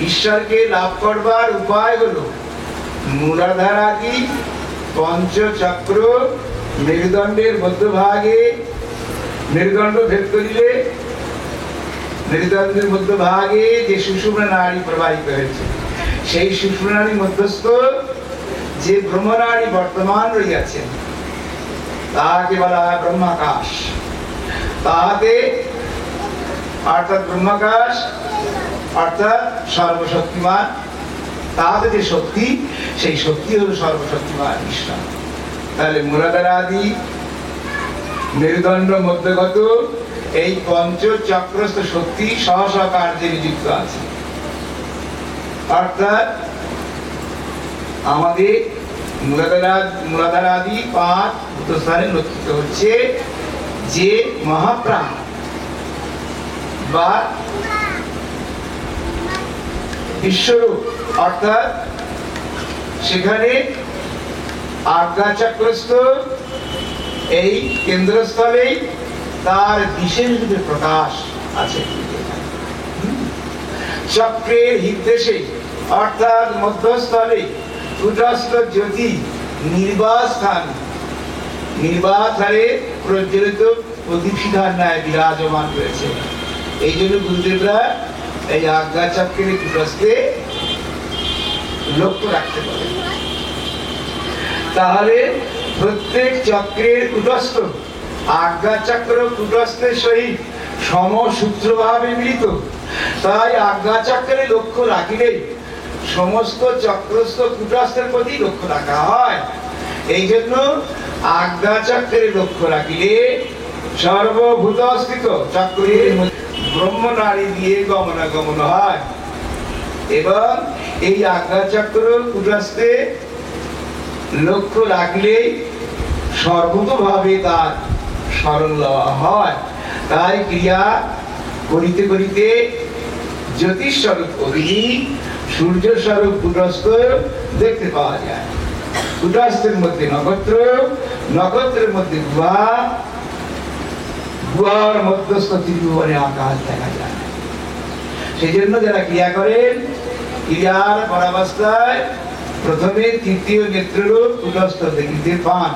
ঈশ্বরকে লাভ করবার উপায় হলো মূলাধার আদি 5 চক্র মেরুদণ্ডের মধ্যভাগে, মেরুদণ্ড ভেদ করিলে মেরুদণ্ডের মধ্যভাগে যে সুষুম্না নাড়ি প্রবাহিত হয়েছে, সেই সুষুম্না নাড়ির মধ্যস্থ যে ব্রহ্মনাড়ি বর্তমান রইয়াছেন, তাহাকে বলা হয় ব্রহ্মাকাশ। তাহাতে অর্থাৎ ব্রহ্মাকাশ অর্থাৎ সর্বশক্তিমান, তাহাতে যে শক্তি, সেই শক্তি হল সর্বশক্তিমান ঈশ্বর। তাহলে মূলাধার আদি, মেরুদণ্ড, মধ্যগত এই পঞ্চচক্রস্থ শক্তি সহস্র কার্যে নিযুক্ত আছে। অর্থাৎ আমাদের মূলাধার আদি 5 ভূতস্থানে লক্ষিত হচ্ছে যে মহাপ্রাণ বা বিশ্বরূপ, অর্থাৎ সেখানে আজ্ঞাচক্রস্থ এই কেন্দ্রস্থলে তার বিশেষ রূপে প্রকাশ আছে। চক্রের হৃদদেশে অর্থাৎ মধ্যস্থলে কুটস্থ জ্যোতি নির্বাধারে প্রজ্বলিত প্রদীপশিখার ন্যায় বিরাজমান রয়েছে। এই জন্য গুরুদেবরা এই আজ্ঞা চক্রের কুটস্থে লক্ষ্য রাখতে পারে। তাহলে প্রত্যেক চক্রের কুটস্থ আজ্ঞা চক্র কুটস্থের সহিত সমসূত্রভাবে মিলিত। তাই আজ্ঞা চক্রে লক্ষ্য রাখিলে সমস্ত চক্রস্থ কুটস্থের প্রতি লক্ষ্য রাখা হয়। এই জন্য আজ্ঞা চক্রে লক্ষ্য রাখিলে সর্বভূতস্থিত চক্রের ব্রহ্ম নারী দিয়ে গমনাগমন হয় এবং এই আজ্ঞা চক্র কুটস্থে লক্ষ্য রাখলে সর্বতভাবে তার স্মরণ লওয়া হয়। তাই ক্রিয়া করিতে করিতে জ্যোতিস্বরূপ অগ্নি, সূর্য স্বরূপ কুটস্থ দেখতে পাওয়া যায়। কুটস্থের মধ্যে নক্ষত্র, নক্ষত্রের মধ্যে গুহা, গুহার মধ্যস্থ ত্রিভুবনে আকাশ দেখা যায়। সেই জন্য যারা ক্রিয়া করেন, ক্রিয়ার পরাবস্থায় প্রথমে তৃতীয় নেত্ররূপ কুটস্থ দেখিতে পান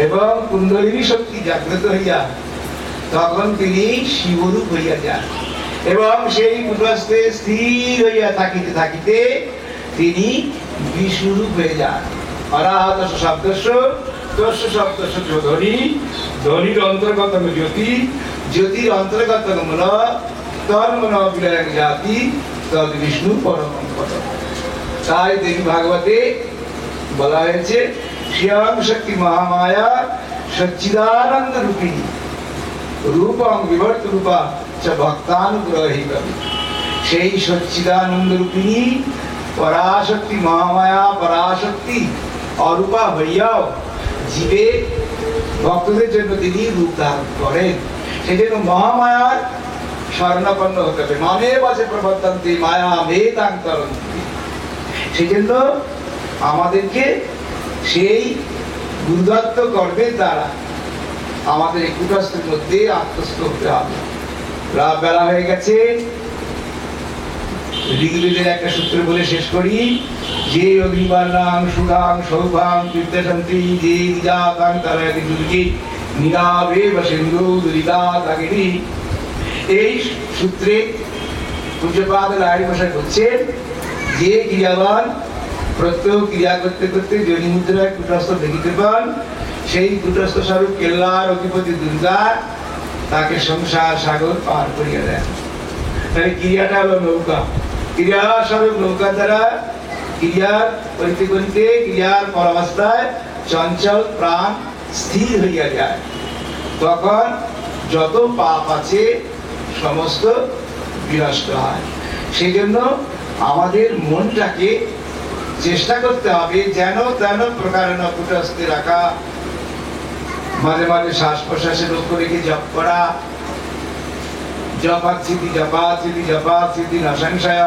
এবং কুণ্ডলিনী শক্তি জাগ্রত হইয়া তখন তিনি শিবরূপ হইয়া যান এবং সেই কুটস্থে স্থির হইয়া থাকিতে থাকিতে তিনি বিষ্ণুরূপ হয়ে যান। অরাহত শব্দস্য তস্য শব্দস্য ধ্বনি, ধ্বনির অন্তর্গত জ্যোতি, জ্যোতির অন্তর্গত মন, তন্মন বিলয়ং জাতি তদ বিষ্ণু পরমং পদম। তাই দেবী ভাগবতে বলা হয়েছে স্বয়ং শক্তি মহামায়া সচ্চিদানন্দ রূপিণী রূপং বিভর্ত রূপা চ ভক্তানুগ্রহিতম। সেই সচ্চিদানন্দ রূপিণী পরাশক্তি মহামায়া পরাশক্তি অরূপা হইয়াও জীবে ভক্তদের জন্য তিনি রূপ ধারণ করেন। সেই জন্য মহামায়ার শরণাপন্ন হতে হবে। মনে বাজে প্রবর্তন্তি মায়া মেতাং তরন্তি। সেই জন্য আমাদেরকে সেই গুরুদত্ত কর্মের দ্বারা আমাদের এই কুটস্থের মধ্যে আত্মস্থ হতে হবে। রাত বেলা হয়ে গেছে, ঋগ্বেদের একটা সূত্র বলে শেষ করি, যে অগ্নিবাণাং সুধাং সৌভাং তীর্থশান্তি যে নিজাতাং তারায়তি দুর্গি নীলাভেব সিন্ধু দুরিতাগিনী। এই সূত্রে পূজ্যপাদ লাহিড়ী মশাই বলছেন যে ক্রিয়াবান প্রত্যহ ক্রিয়া করতে করতে যোনি মুদ্রায় কুটস্থ দেখিতে পান, সেই কুটস্থ স্বরূপ কেল্লার অধিপতি দুর্গা তাকে সংসার সাগর পার করিয়া দেন। তাহলে ক্রিয়াটা হলো নৌকা। ক্রিয়া স্বরূপ নৌকা দ্বারা ক্রিয়া করিতে করিতে ক্রিয়ার পরাবস্থায় চঞ্চল প্রাণ স্থির হইয়া যায়। তখন যত পাপ আছে সমস্ত বিনষ্ট হয়। সেই জন্য আমাদের মনটাকে চেষ্টা করতে হবে যেন তেন প্রকারে কুটস্থে রাখা, মাঝে মাঝে শ্বাস প্রশ্বাসে লক্ষ্য রেখে জপ করা, জপাত সিদ্ধি জপাত সিদ্ধি জপাত সিদ্ধি নসংশয়।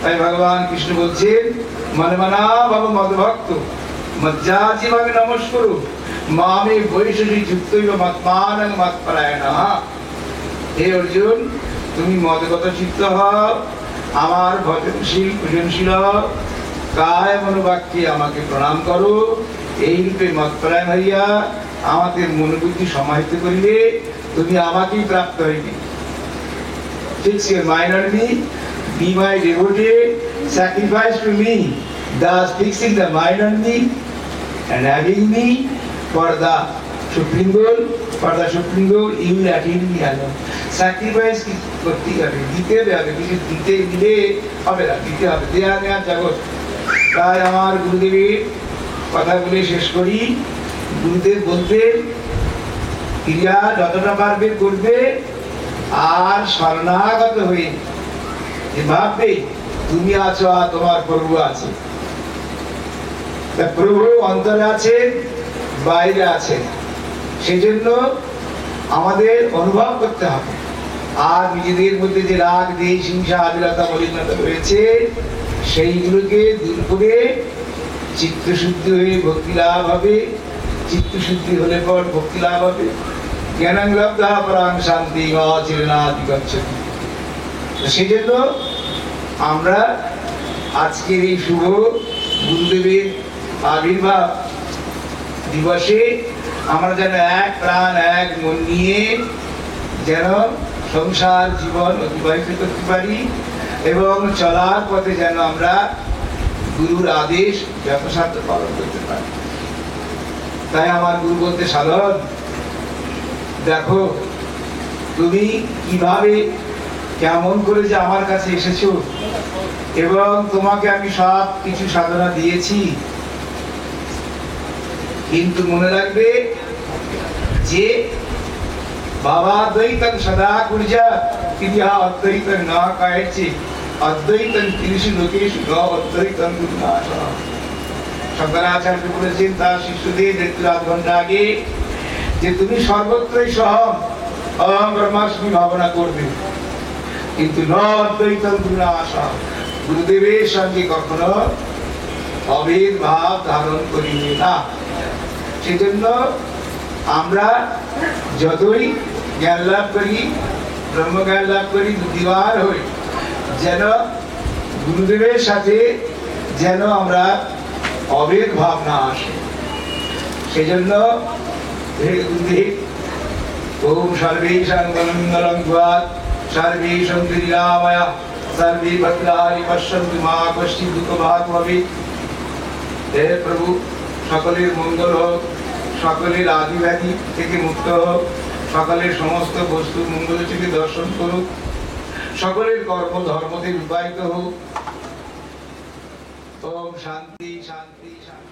তাই ভগবান কৃষ্ণ বলছেন মনে মনা ভাব মদভক্ত মজ্জাজীবাকে নমস্কুরু মামে বৈষ্ণবী যুক্তৈব মৎমানং মৎপরায়ণঃ। হে অর্জুন, তুমি মদগত চিত্ত হও, আমার ভজনশীল পূজনশীল হও, কায় মনোবাক্যে আমাকে প্রণাম করো। এই রূপে মৎপরায়ণ হইয়া আমাদের মনোবুদ্ধি সমাহিত করিলে তুমি আমাকেই প্রাপ্ত হইবে। Fix your mind on me, be my devotee, sacrifice to me, thus fixing the mind on me and having me, for the supreme goal, you will attain me alone. Sacrifice করতে হবে, দিতে হবে, কিছু দিতে দিলে হবে না, দিতে হবে, দেয়া নেওয়ার জগৎ। তাই আমার গুরুদেবের কথাগুলি শেষ করি। গুরুদেব বলতেন, ক্রিয়া যতটা পারবে করবে, আর শরণাগত হয়ে যে ভাববে তুমি আছো আর তোমার প্রভু আছে। প্রভু অন্তরে আছেন, বাইরে আছেন, সেজন্য আমাদের অনুভব করতে হবে। আর নিজেদের মধ্যে যে রাগ, দ্বেষ, হিংসা, আবিলতা, মলিনতা রয়েছে, সেইগুলোকে দূর করে চিত্তশুদ্ধি হয়ে ভক্তি লাভ হবে। চিত্তশুদ্ধি হলে পর ভক্তি লাভ হবে। জ্ঞানাং লব্ধা পরাং শান্তি অচিরেণাতি গচ্ছতি। সেই জন্য আমরা আজকের এই শুভ গুরুদেবের আবির্ভাব দিবসে আমরা যেন এক প্রাণ এক মন নিয়ে যেন সংসার জীবন অতিবাহিত করতে পারি, এবং চলার পথে যেন আমরা গুরুর আদেশ যথাসাধ্য পালন করতে পারি। তাই আমার গুরু বলতে, সাধন দেখো তুমি কিভাবে কেমন করে যে আমার কাছে এসেছো, এবং তোমাকে আমি সব কিছু সাধনা দিয়েছি, কিন্তু মনে রাখবে যে বাবা দ্বৈতং সদা কুর্জা ক্রিয়া অদ্বৈতং না কায়চি অদ্বৈতং তিরিশু লোকেশু ন অদ্বৈতং গুণাশ। শঙ্করাচার্য বলেছেন তার শিষ্যদের মৃত্যুর 8 ঘন্টা আগে যে তুমি সর্বত্রই সহম অহং ব্রহ্মাস্মি ভাবনা করবে, কিন্তু ন অদ্বৈতং গুণাশ, গুরুদেবের সঙ্গে কখনো অভেদ ভাব ধারণ করিবে না। সেজন্য আমরা যতই জ্ঞান লাভ করি, ব্রহ্মজ্ঞান লাভ করি, বুদ্ধিমান হই, যেন গুরুদেবের সাথে যেন আমরা অভেদ ভাব না আসে। সেজন্য হে গুরুদেব, ওম সর্বেষাং মঙ্গলং ভূয়াৎ, সর্বে সন্তু নিরাময়া, সর্বে ভদ্রাণি পশ্যন্তু মা কশ্চিৎ দুঃখভাগ্ ভবেৎ। হে প্রভু, সকলের মঙ্গল হোক, সকলের আদি ব্যাধি থেকে মুক্ত হোক, সকলের সমস্ত বস্তু মঙ্গল থেকে দর্শন করুক, সকলের কর্ম ধর্মতে রূপায়িত হোক। ওম শান্তি শান্তি শান্তি।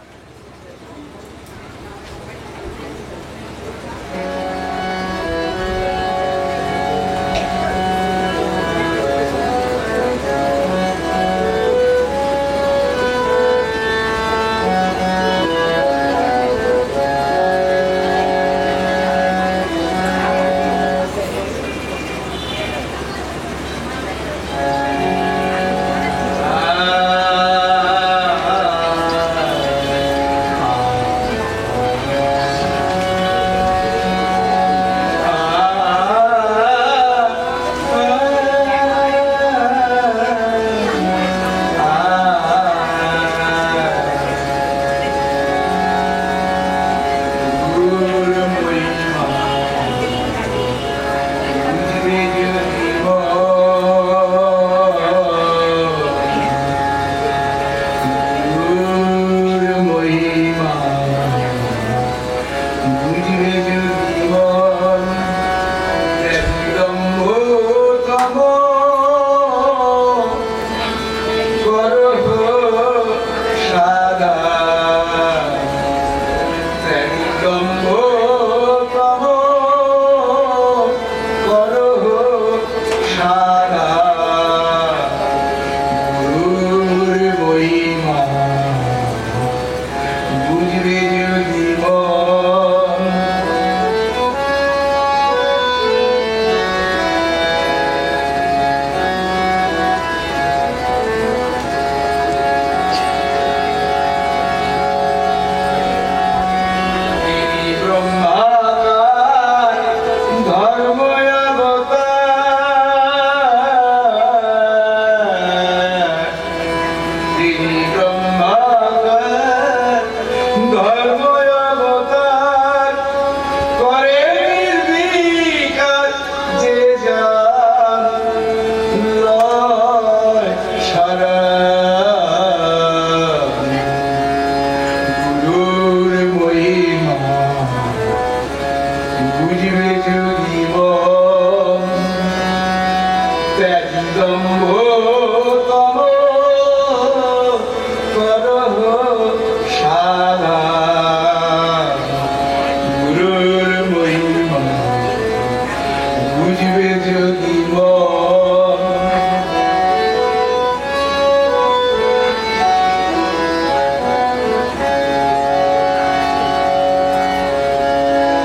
বুঝবে যদি মন ত্যাগী দম্ভ তম করহ সাধা গুরুর মহিমা বুঝবে যদি মন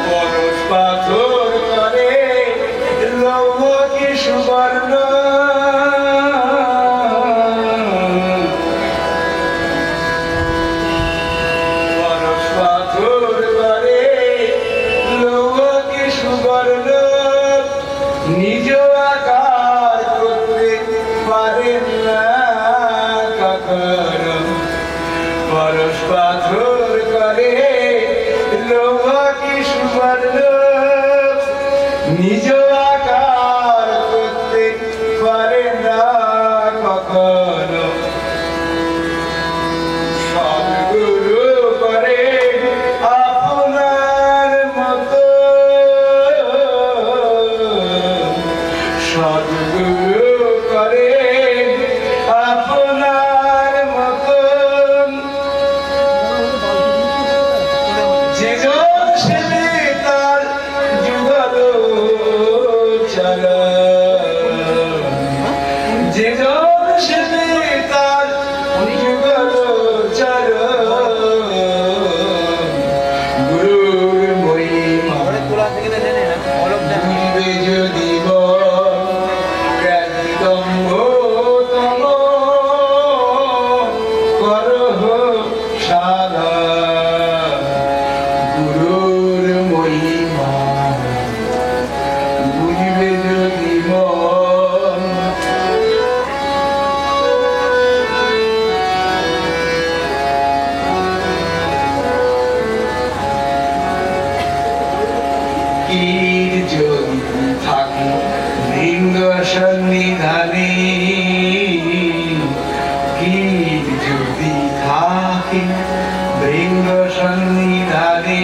পরশ পাথর করে লৌহকে সুবর্ণ পরশ পাথর করে লৌহকে সুবর্ণ নিজ আকার করতে পারেন না কখনো পরশ পাথর করে লৌহকে সুবর্ণ নিজ আকার করতে পারে না কখনো সদ্গুরু করে আপনার মতো সদ্গুরু করে আপনার মতো যে জন সেবে তার যুগল চরণ যে জন সেবে তার যুগল চরণ গুরুর মহিমা বুঝবে যদি মন ত্যাগী দম্ভ তম করহ সাধা গুরুর মহিমা বুঝবে যদি মন কীর যদি থাকে লিঙ্গ সন্নিধানে কীর যদি থাকে লিঙ্গ সন্নিধানে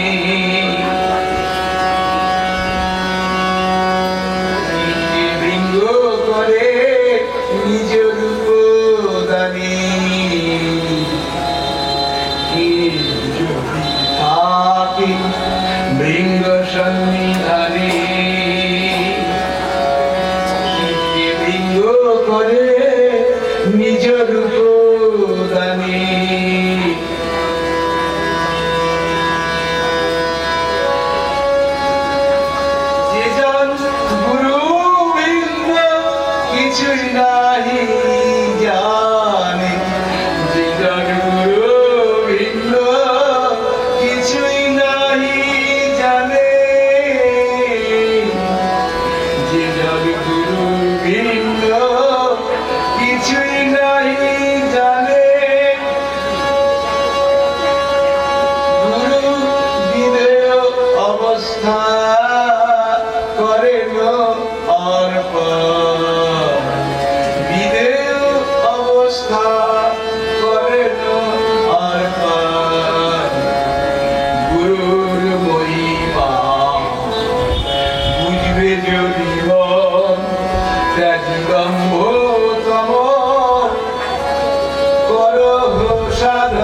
লিঙ্গ করে নিজ রূপ দানে কীর যদি থাকে বৃঙ্গ সন্নিধানে বৃঙ্গ করে নিজ রূপ দানে যে জন গুরু বৃন্দ কিছুই নাহি জানে যে জন গুরু বৃন্দ কিছুই নাহি জানে যে জন গুরু বৃন্দ কিছুই নাহি জানে গুরু বিদেয় অবস্থা করেন অর্পণ বিদেয় অবস্থা করেন অর্পণ গুরুর মহিমা বুঝবে যদি মন ত্যাগী দম্ভ তম করহ সাধা